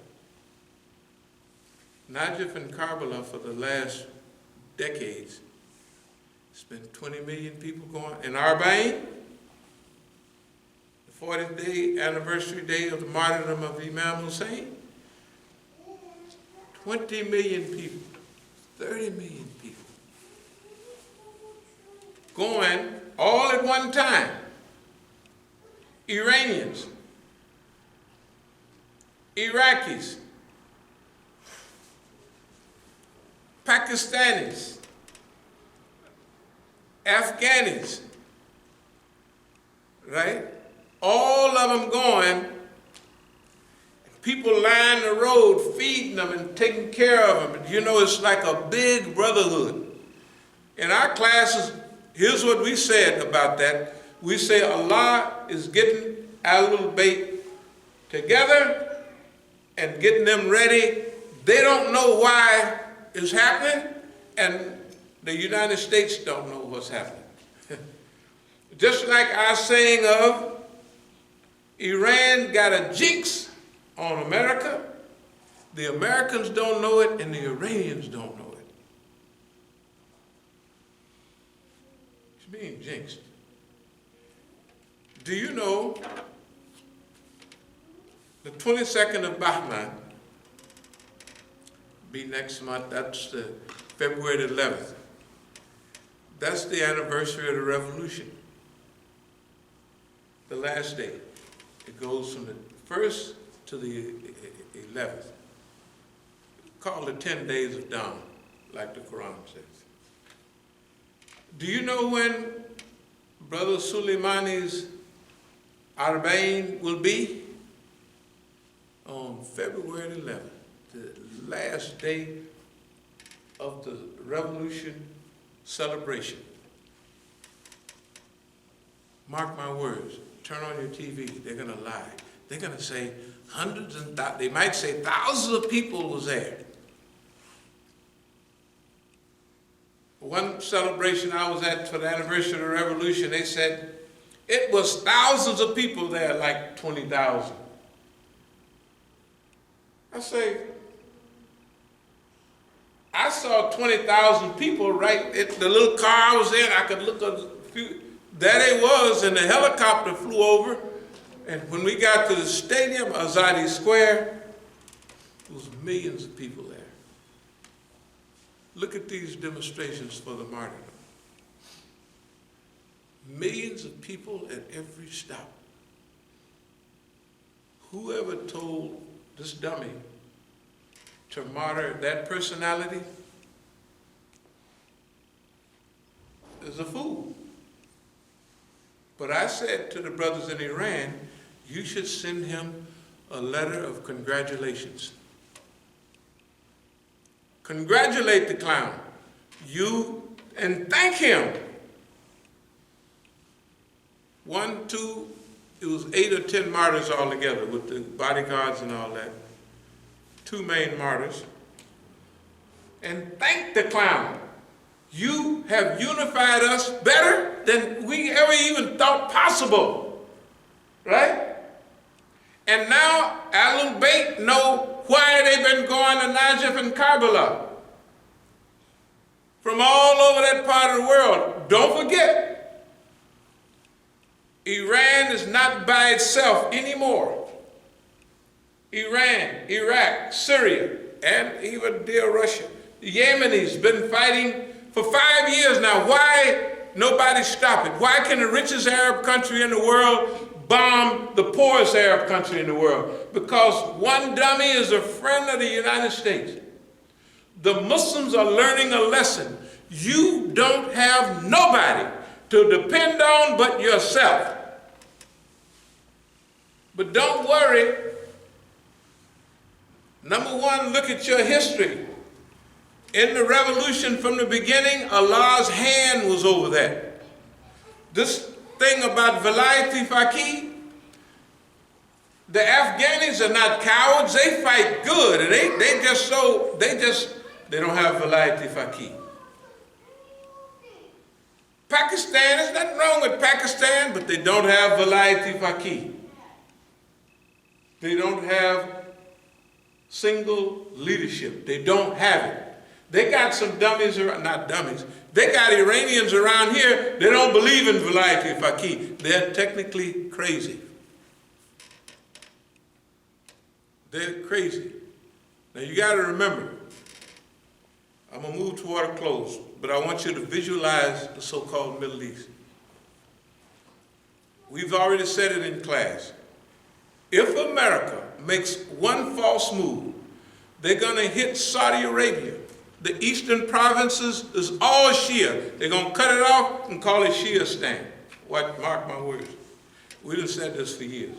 Najaf and Karbala for the last decades, it's been 20 million people going. In Arba'in, the 40th day, anniversary day of the martyrdom of Imam Hussein, 20 million people, 30 million people going all at one time. Iranians, Iraqis, Pakistanis, Afghanis, right? All of them going, people lining the road, feeding them and taking care of them. You know, it's like a big brotherhood. In our classes, here's what we said about that. We say Allah is getting Ahlul Bayt together and getting them ready. They don't know why it's happening, and the United States don't know what's happening. Just like our saying of Iran got a jinx on America, the Americans don't know it and the Iranians don't know it. It's being jinxed. Do you know the 22nd of Bahman, be next month, that's the February the 11th. That's the anniversary of the revolution. The last day. It goes from the 1st to the 11th. Called the 10 days of dawn, like the Quran says. Do you know when Brother Soleimani's Arba'in will be? On February 11th, the last day of the revolution celebration. Mark my words, turn on your TV, they're gonna lie. They're gonna say hundreds and thousands, they might say thousands of people was there. One celebration I was at for the anniversary of the revolution, they said it was thousands of people there, like 20,000. I say, I saw 20,000 people right at the little car I was in. I could look at a few. There they was, and the helicopter flew over. And when we got to the stadium, Azadi Square, there was millions of people there. Look at these demonstrations for the martyrdom. Millions of people at every stop. Whoever told this dummy to martyr that personality is a fool. But I said to the brothers in Iran, you should send him a letter of congratulations. Congratulate the clown. And thank him. 1, 2, it was 8 or 10 martyrs all together with the bodyguards and all that. 2 main martyrs. And thank the clown. You have unified us better than we ever even thought possible. Right? And now Ahlul Bayt know why they've been going to Najaf and Karbala. From all over that part of the world. Don't forget, Iran is not by itself anymore. Iran, Iraq, Syria, and even dear Russia. The Yemenis been fighting for 5 years now. Why nobody stop it? Why can the richest Arab country in the world bomb the poorest Arab country in the world? Because one dummy is a friend of the United States. The Muslims are learning a lesson. You don't have nobody to depend on but yourself. But don't worry. Number one, look at your history. In the revolution from the beginning, Allah's hand was over that. This thing about Vilayat Faqih, the Afghanis are not cowards. They fight good, and they don't have Vilayat Faqih. Pakistan, there's nothing wrong with Pakistan, but they don't have Vilayat Faqih. They don't have single leadership. They don't have it. They got some dummies, not dummies, they got Iranians around here, they don't believe in Vilayat Faqih. They're technically crazy. They're crazy. Now you got to remember, I'm going to move toward a close, but I want you to visualize the so-called Middle East. We've already said it in class. If America makes one false move, they're going to hit Saudi Arabia. The eastern provinces is all Shia. They're going to cut it off and call it Shiistan. What? Mark my words. We done said this for years.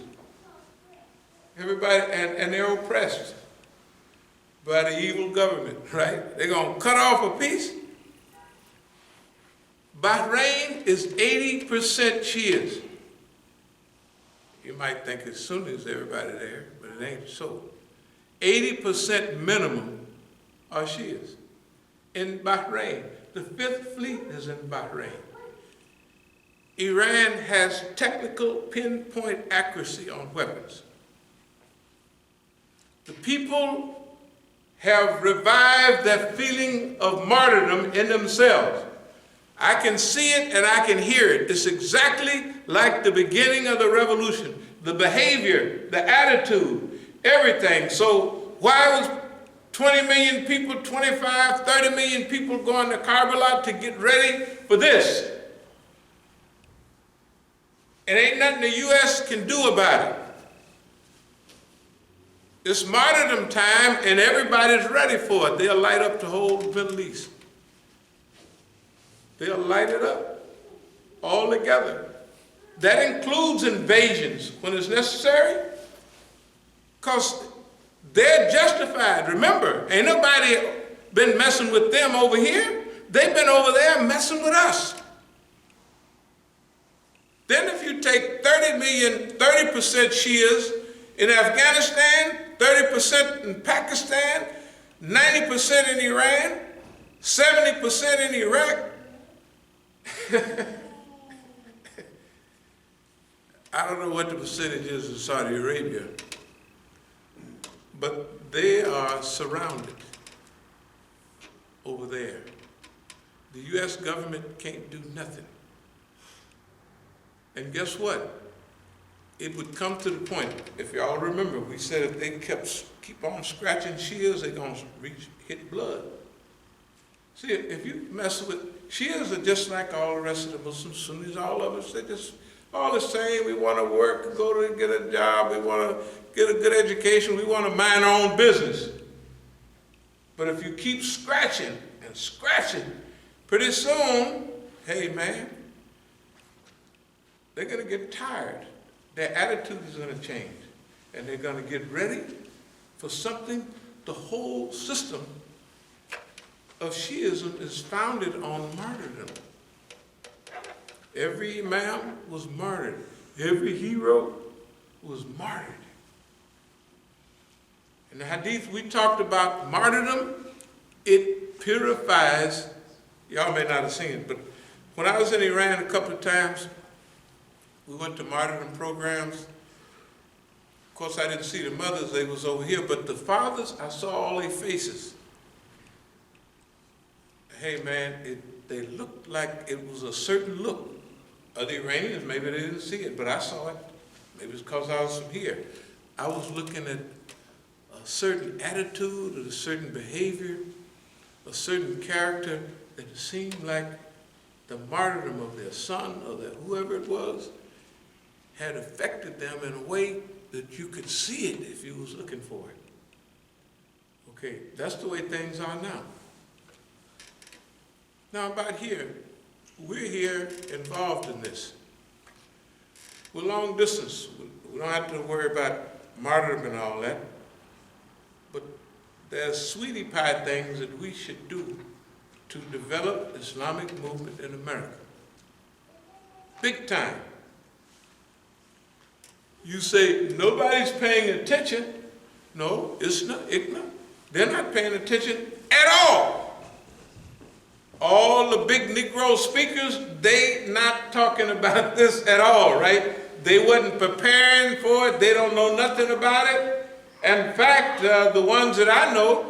Everybody, and they're oppressed by the evil government, right? They're going to cut off a piece. Bahrain is 80% Shias. You might think it's Sunnis, everybody there, but it ain't so. 80% minimum are Shias. In Bahrain, the Fifth Fleet is in Bahrain. Iran has technical pinpoint accuracy on weapons. The people have revived that feeling of martyrdom in themselves. I can see it and I can hear it. It's exactly like the beginning of the revolution. The behavior, the attitude, everything. So why was 20 million people, 25, 30 million people going to Karbala to get ready for this? And ain't nothing the U.S. can do about it. It's martyrdom time and everybody's ready for it. They'll light up the whole Middle East. They'll light it up all together. That includes invasions when it's necessary, because they're justified. Remember, ain't nobody been messing with them over here. They've been over there messing with us. Then if you take 30 million, 30% Shias in Afghanistan, 30% in Pakistan, 90% in Iran, 70% in Iraq, I don't know what the percentage is in Saudi Arabia, but they are surrounded over there. The U.S. government can't do nothing. And guess what? It would come to the point, if y'all remember, we said if they keep on scratching Shias, they're going to hit blood. See, if you mess with, Shias are just like all the rest of the Muslims, Sunnis, all of us, they're just all the same. We want to work, go to get a job, we want to get a good education, we want to mind our own business. But if you keep scratching and scratching, pretty soon, hey man, they're going to get tired. Their attitude is going to change. And they're going to get ready for something. The whole system of Shiism is founded on martyrdom. Every imam was martyred. Every hero was martyred. In the hadith, we talked about martyrdom. It purifies. Y'all may not have seen it, but when I was in Iran a couple of times, we went to martyrdom programs. Of course, I didn't see the mothers, they was over here, but the fathers, I saw all their faces. Hey man, they looked like it was a certain look. Other Iranians, maybe they didn't see it, but I saw it. Maybe it's because I was from here. I was looking at a certain attitude, or a certain behavior, a certain character that seemed like the martyrdom of their son or whoever it was had affected them in a way that you could see it if you was looking for it. Okay, that's the way things are now. Now about here, we're here involved in this. We're long distance. We don't have to worry about martyrdom and all that. But there's sweetie pie things that we should do to develop Islamic movement in America. Big time. You say nobody's paying attention. No, it's not ignorant. They're not paying attention at all. All the big Negro speakers, they not talking about this at all, right? They wasn't preparing for it. They don't know nothing about it. In fact, the ones that I know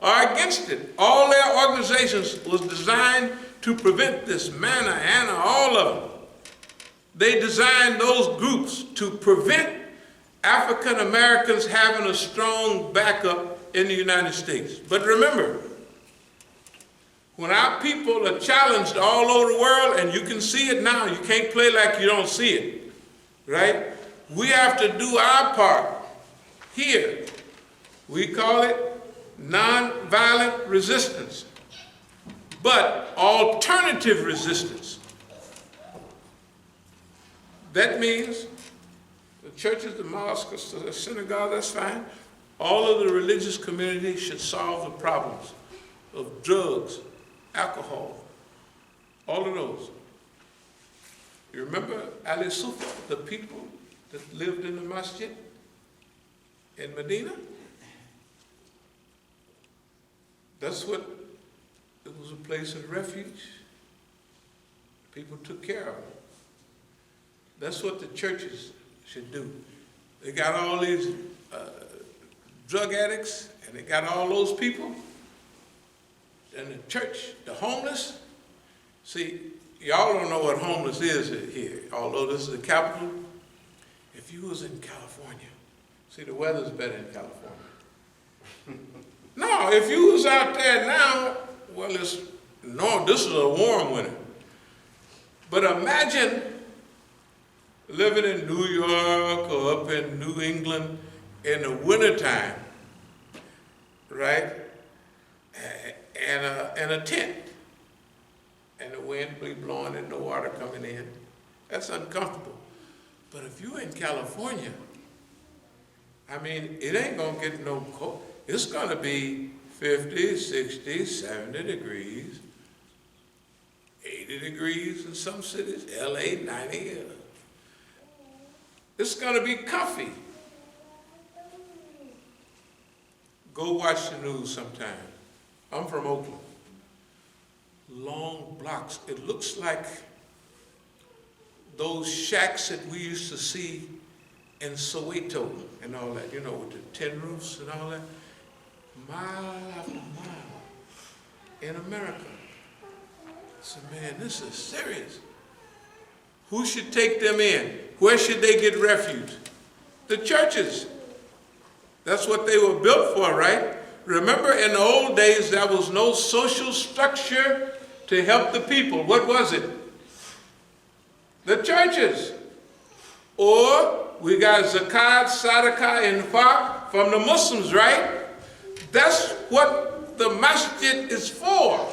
are against it. All their organizations was designed to prevent this. Manna, Anna, all of them. They designed those groups to prevent African Americans having a strong backup in the United States. But remember, when our people are challenged all over the world, and you can see it now, you can't play like you don't see it, right? We have to do our part here. We call it nonviolent resistance, but alternative resistance. That means the churches, the mosques, the synagogue, that's fine. All of the religious community should solve the problems of drugs, alcohol, all of those. You remember Ali Sufa, the people that lived in the masjid in Medina? That's what, it was a place of refuge. People took care of them. That's what the churches should do. They got all these drug addicts, and they got all those people. And the church, the homeless, see, y'all don't know what homeless is here, although this is the capital. If you was in California, see, the weather's better in California. No, if you was out there now, well, this is a warm winter. But imagine living in New York or up in New England in the wintertime, right? And a tent, and the wind be blowing and the water coming in. That's uncomfortable. But if you're in California, I mean, it ain't gonna get no cold. It's gonna be 50, 60, 70 degrees, 80 degrees in some cities, LA 90. It's gonna be comfy. Go watch the news sometime. I'm from Oakland. Long blocks. It looks like those shacks that we used to see in Soweto and all that, you know, with the tin roofs and all that. Mile after mile in America. So, man, this is serious. Who should take them in? Where should they get refuge? The churches. That's what they were built for, right? Remember, in the old days, there was no social structure to help the people. What was it? The churches. Or we got zakat, sadaqah, and infaq from the Muslims, right? That's what the masjid is for.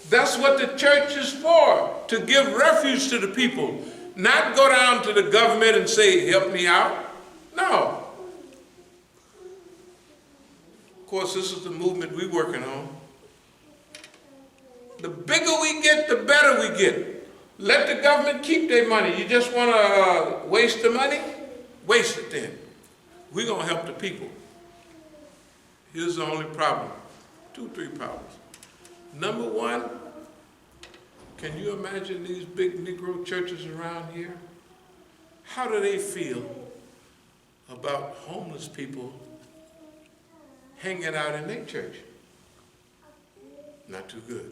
That's what the church is for, to give refuge to the people. Not go down to the government and say, help me out. No. Of course, this is the movement we're working on. The bigger we get, the better we get. Let the government keep their money. You just want to waste the money? Waste it then. We're going to help the people. Here's the only problem. 2, 3 problems. Number one, can you imagine these big Negro churches around here? How do they feel about homeless people hanging out in their church? Not too good.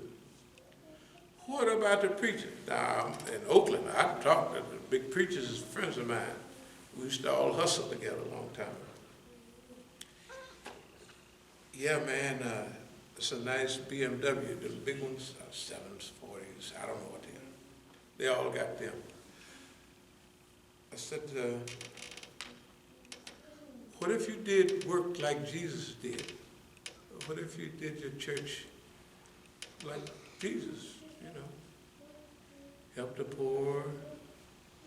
What about the preachers? Now, in Oakland, I talked to the big preachers as friends of mine. We used to all hustle together a long time ago. Yeah, man, It's a nice BMW, the big ones, 7s, 40s, I don't know what they are. They all got them. I said, what if you did work like Jesus did? What if you did your church like Jesus, you know? Help the poor,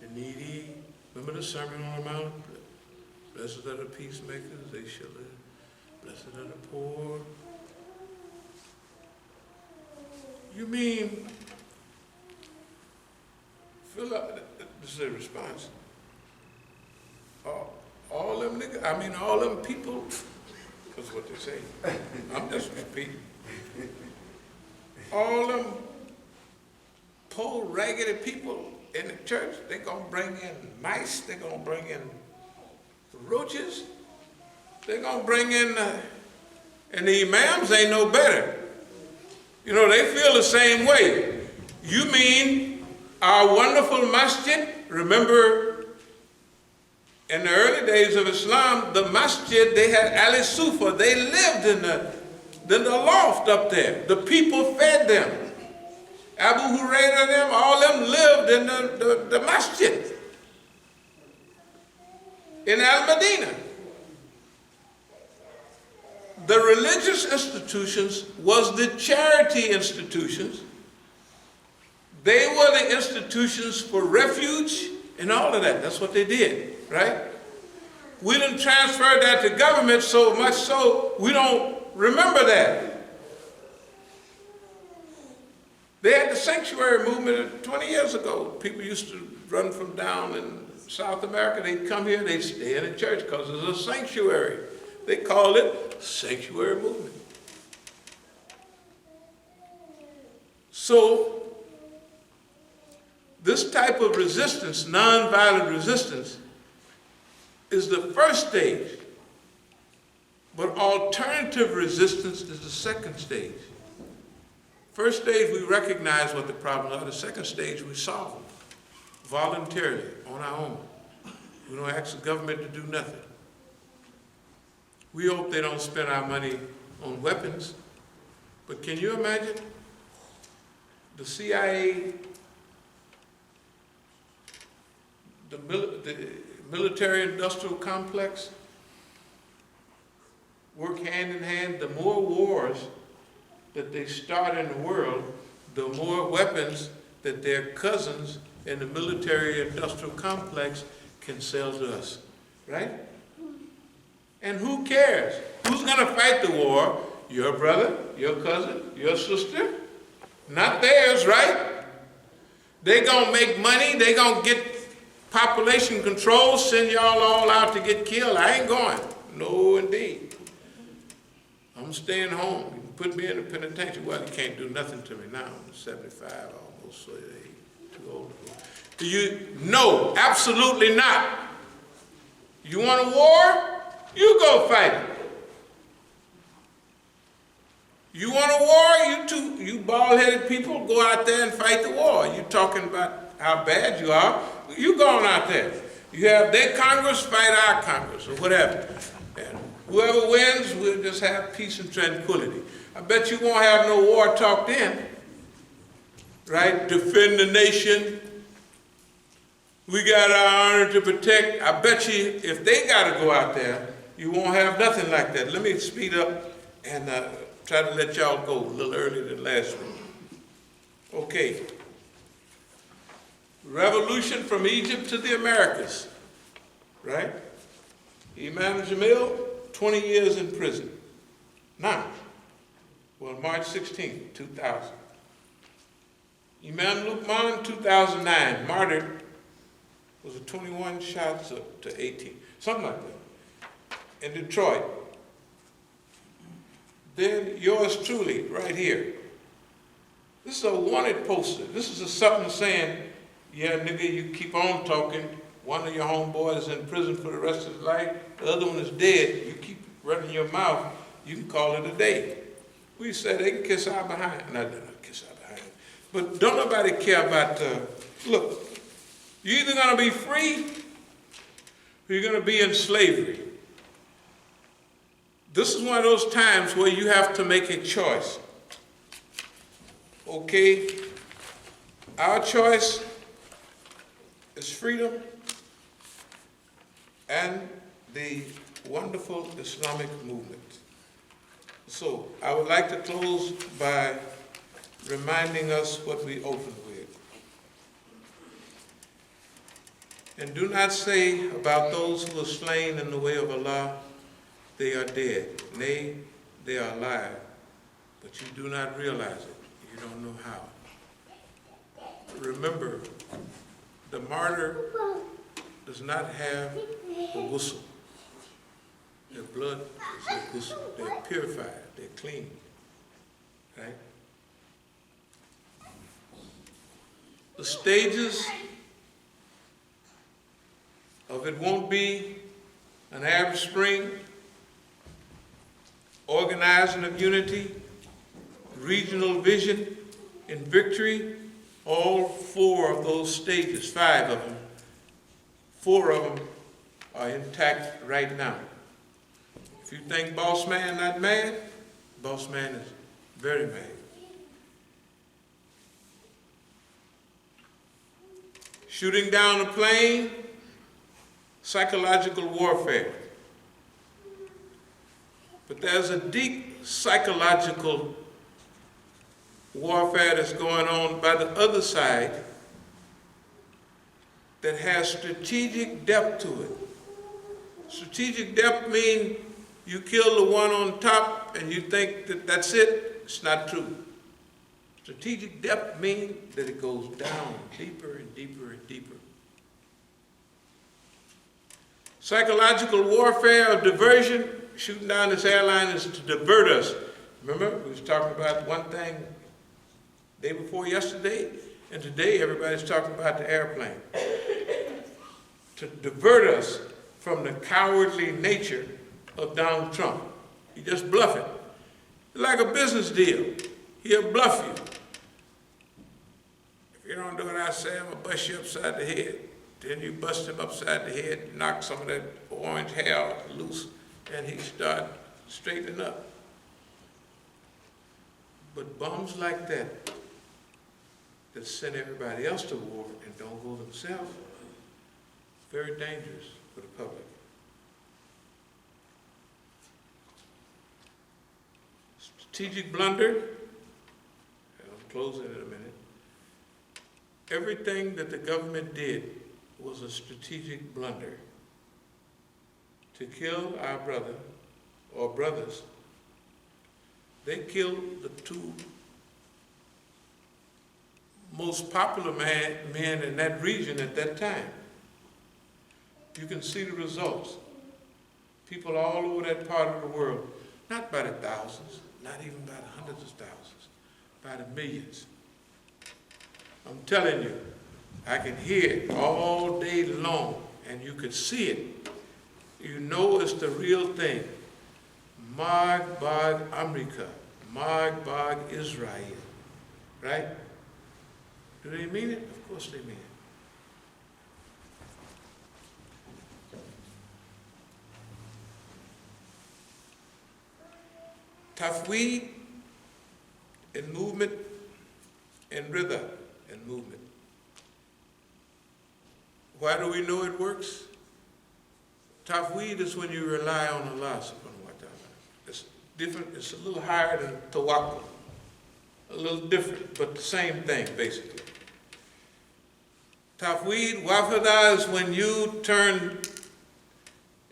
the needy. Remember the Sermon on the Mount? Blessed are the peacemakers, they shall live. Blessed are the poor. You mean, fill up, this is a response. All them niggas, I mean all them people, that's what they say. I'm just repeating. All them poor, raggedy people in the church, they're gonna bring in mice, they're gonna bring in roaches, they're gonna bring in, and the imams ain't no better. You know, they feel the same way. You mean our wonderful masjid? Remember, in the early days of Islam, the masjid, they had Ali Sufa. They lived in the loft up there. The people fed them. Abu Hurairah, them, all them lived in the masjid in Al-Madinah. The religious institutions was the charity institutions. They were the institutions for refuge and all of that. That's what they did, right? We didn't transfer that to government so much so we don't remember that. They had the sanctuary movement 20 years ago. People used to run from down in South America. They'd come here, they'd stay in a church because it's a sanctuary. They called it sanctuary movement. So, this type of resistance, nonviolent resistance, is the first stage. But alternative resistance is the second stage. First stage, we recognize what the problems are. The second stage, we solve them voluntarily, on our own. We don't ask the government to do nothing. We hope they don't spend our money on weapons. But can you imagine the CIA, the military-industrial complex work hand in hand? The more wars that they start in the world, the more weapons that their cousins in the military-industrial complex can sell to us, right? And who cares? Who's going to fight the war? Your brother, your cousin, your sister? Not theirs, right? They're going to make money. They're going to get population control, send y'all all out to get killed. I ain't going. No, indeed. I'm staying home. You can put me in the penitentiary. Well, you can't do nothing to me now. I'm 75, almost, so too old. Do you? No, absolutely not. You want a war? You go fight it. You want a war? You bald-headed people, go out there and fight the war. You talking about how bad you are? You going out there. You have their Congress, fight our Congress, or whatever. And whoever wins, we'll just have peace and tranquility. I bet you won't have no war talk then, right? Defend the nation. We got our honor to protect. I bet you if they got to go out there, you won't have nothing like that. Let me speed up and try to let y'all go a little earlier than last week. Okay. Revolution from Egypt to the Americas, right? Imam Jamil, 20 years in prison. Now, well, March 16, 2000. Imam Luqman, 2009, martyred, was it 21 shots to 18, something like that, in Detroit. Then yours truly, right here. This is a wanted poster. This is something saying, yeah, nigga, you keep on talking. One of your homeboys is in prison for the rest of his life. The other one is dead. You keep running your mouth. You can call it a day. We said they can kiss our behind. No, kiss our behind. But don't nobody care about, look, you're either going to be free or you're going to be in slavery. This is one of those times where you have to make a choice. Okay, our choice is freedom and the wonderful Islamic movement. So I would like to close by reminding us what we opened with. And do not say about those who are slain in the way of Allah, they are dead. Nay, they are alive, but you do not realize it. You don't know how. Remember, the martyr does not have a whistle. Their blood is a whistle. They're purified. They're clean. Right? The stages of it won't be an Arab Spring, organizing of unity, regional vision, and victory. All 4 of those stages, 5 of them, 4 of them are intact right now. If you think boss man not mad, boss man is very mad. Shooting down a plane, psychological warfare. But there's a deep psychological warfare that's going on by the other side that has strategic depth to it. Strategic depth means you kill the one on top and you think that that's it. It's not true. Strategic depth means that it goes down deeper and deeper and deeper. Psychological warfare of diversion, shooting down this airline is to divert us. Remember, we was talking about one thing day before yesterday, and today everybody's talking about the airplane. To divert us from the cowardly nature of Donald Trump. He just bluffing. It's like a business deal. He'll bluff you. If you don't do what I say, I'm gonna bust you upside the head. Then you bust him upside the head, knock some of that orange hair loose, and he start straightening up. But bums like that send everybody else to war and don't go themselves, very dangerous for the public. Strategic blunder, I'll close it in a minute. Everything that the government did was a strategic blunder. To kill our brother or brothers, they killed the 2 most popular men in that region at that time. You can see the results. People all over that part of the world, not by the thousands, not even by the hundreds of thousands, by the millions. I'm telling you, I can hear it all day long, and you can see it. You know it's the real thing. Mag Bag America, Mag Bag Israel, right? Do they mean it? Of course they mean it. Tafweed and movement and rida and movement. Why do we know it works? Tafweed is when you rely on Allah subhanahu wa ta'ala. It's different, it's a little higher than tawakkul. A little different, but the same thing basically. Tafweed, wafada is when you turn,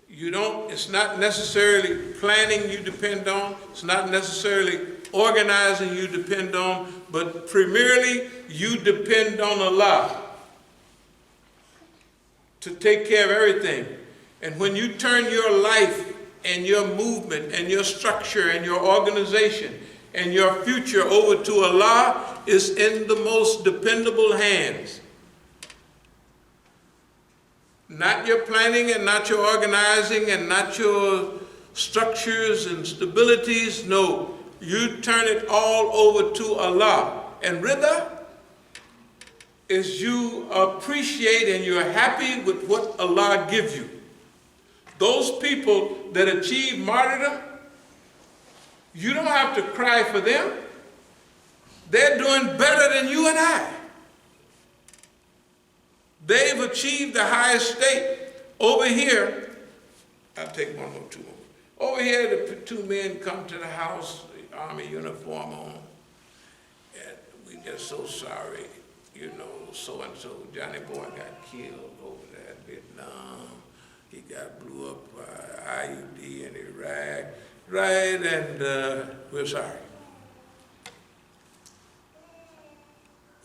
it's not necessarily planning you depend on, it's not necessarily organizing you depend on, but primarily you depend on Allah to take care of everything. And when you turn your life and your movement and your structure and your organization and your future over to Allah, it's in the most dependable hands. Not your planning and not your organizing and not your structures and stabilities. No, you turn it all over to Allah. And rida is you appreciate and you're happy with what Allah gives you. Those people that achieve martyrdom, You don't have to cry for them. They're doing better than you and I. They've achieved the highest state. Over here, I'll take one more, two more. Over here, the two men come to the house, the army uniform on, and we just so sorry, you know, so-and-so, Johnny Boy got killed over there in Vietnam. He got blew up by IUD in Iraq, right, and we're sorry.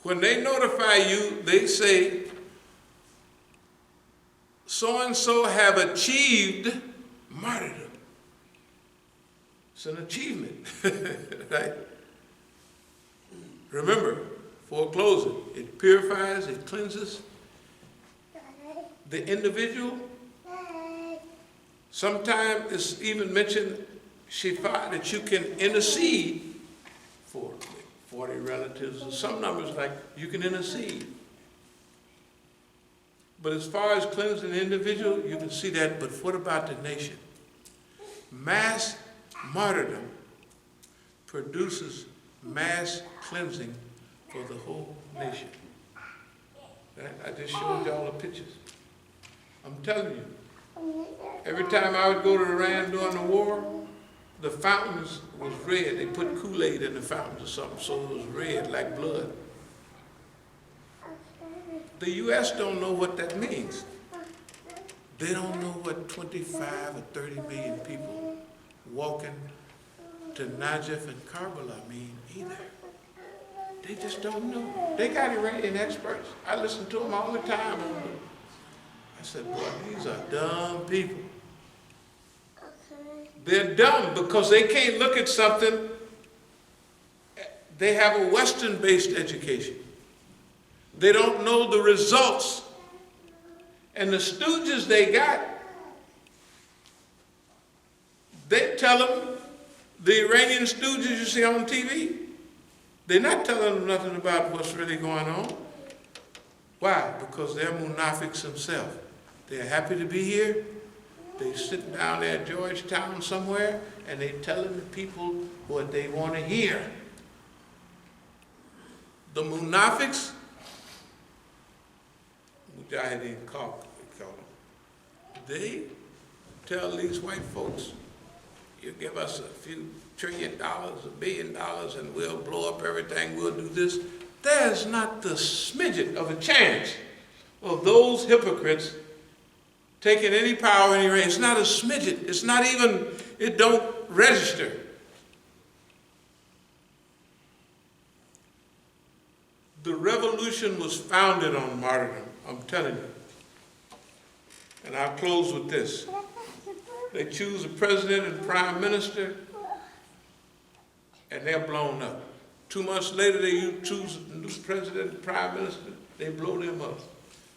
When they notify you, they say, so-and-so have achieved martyrdom. It's an achievement, right? Remember, for closing, it purifies, it cleanses the individual. Sometimes it's even mentioned, Shifa, that you can intercede for 40 relatives, or some numbers like you can intercede. But as far as cleansing the individual, you can see that, but what about the nation? Mass martyrdom produces mass cleansing for the whole nation. I just showed y'all the pictures. I'm telling you, every time I would go to Iran during the war, the fountains was red. They put Kool-Aid in the fountains or something, so it was red like blood. The U.S. don't know what that means. They don't know what 25 or 30 million people walking to Najaf and Karbala mean either. They just don't know. They got Iranian experts. I listen to them all the time. I said, boy, these are dumb people. They're dumb because they can't look at something. They have a Western-based education. They don't know the results. And the stooges they got, they tell them, the Iranian stooges you see on TV, they're not telling them nothing about what's really going on. Why? Because they're munafiqs themselves. They're happy to be here. They're sitting down there at Georgetown somewhere, and they're telling the people what they want to hear. The munafiqs, Mujahideen call them, they tell these white folks, you give us a few $1 trillion, $1 billion, and we'll blow up everything, we'll do this. There's not the smidget of a chance of those hypocrites taking any power in Iran. It's not a smidget. It's not even, it don't register. The revolution was founded on martyrdom, I'm telling you. And I'll close with this. They choose a president and prime minister, and they're blown up. 2 months later, they choose a new president and prime minister, they blow them up.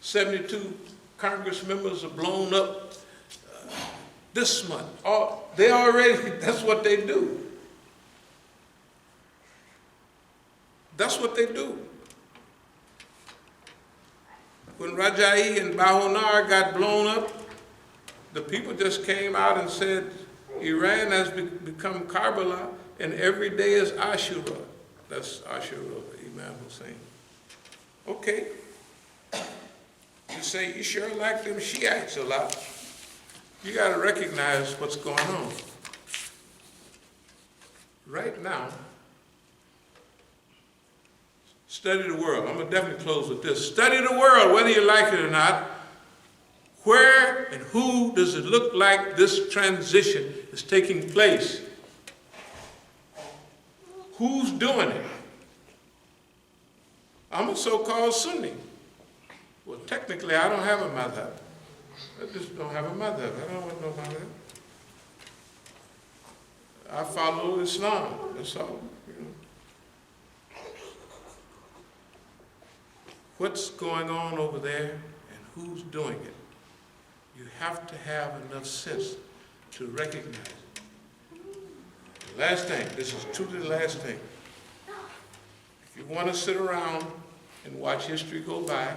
72 Congress members are blown up this month. They already, that's what they do. That's what they do. When Rajai and Bahonar got blown up, the people just came out and said, Iran has become Karbala, and every day is Ashura. That's Ashura, Imam Hussein. Okay. You say, you sure like them Shiites a lot. You got to recognize what's going on. Right now, study the world. I'm going to definitely close with this. Study the world, whether you like it or not. Where and who does it look like this transition is taking place? Who's doing it? I'm a so-called Sunni. Well, technically, I don't have a madhab. I just don't have a madhab. I don't want no madhab. I follow Islam. That's all. You know. What's going on over there and who's doing it? You have to have enough sense to recognize it. The last thing, this is truly the last thing. If you want to sit around and watch history go by,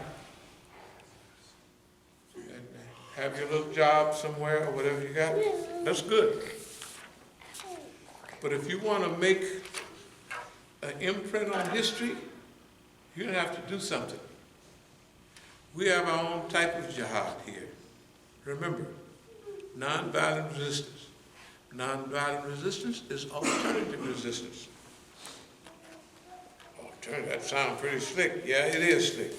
and have your little job somewhere or whatever you got, that's good. But if you want to make an imprint on history, you're going to have to do something. We have our own type of jihad here. Remember, nonviolent resistance. Nonviolent resistance is alternative resistance. Alternative, that sounds pretty slick. Yeah, it is slick.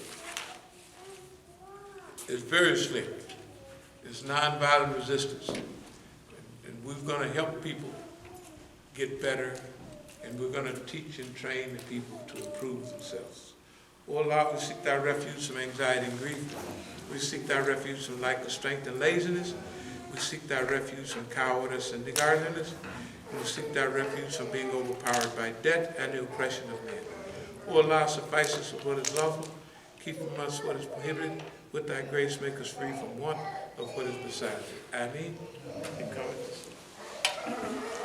It's very slick. It's nonviolent resistance. And we're going to help people get better, and we're going to teach and train the people to improve themselves. O Allah, we seek thy refuge from anxiety and grief. We seek thy refuge from lack of strength and laziness. We seek thy refuge from cowardice and niggardliness. And we seek thy refuge from being overpowered by debt and the oppression of men. O Allah, suffice us with what is lawful. Keep from us what is prohibited. With thy grace, make us free from want of what is beside thee. Ameen.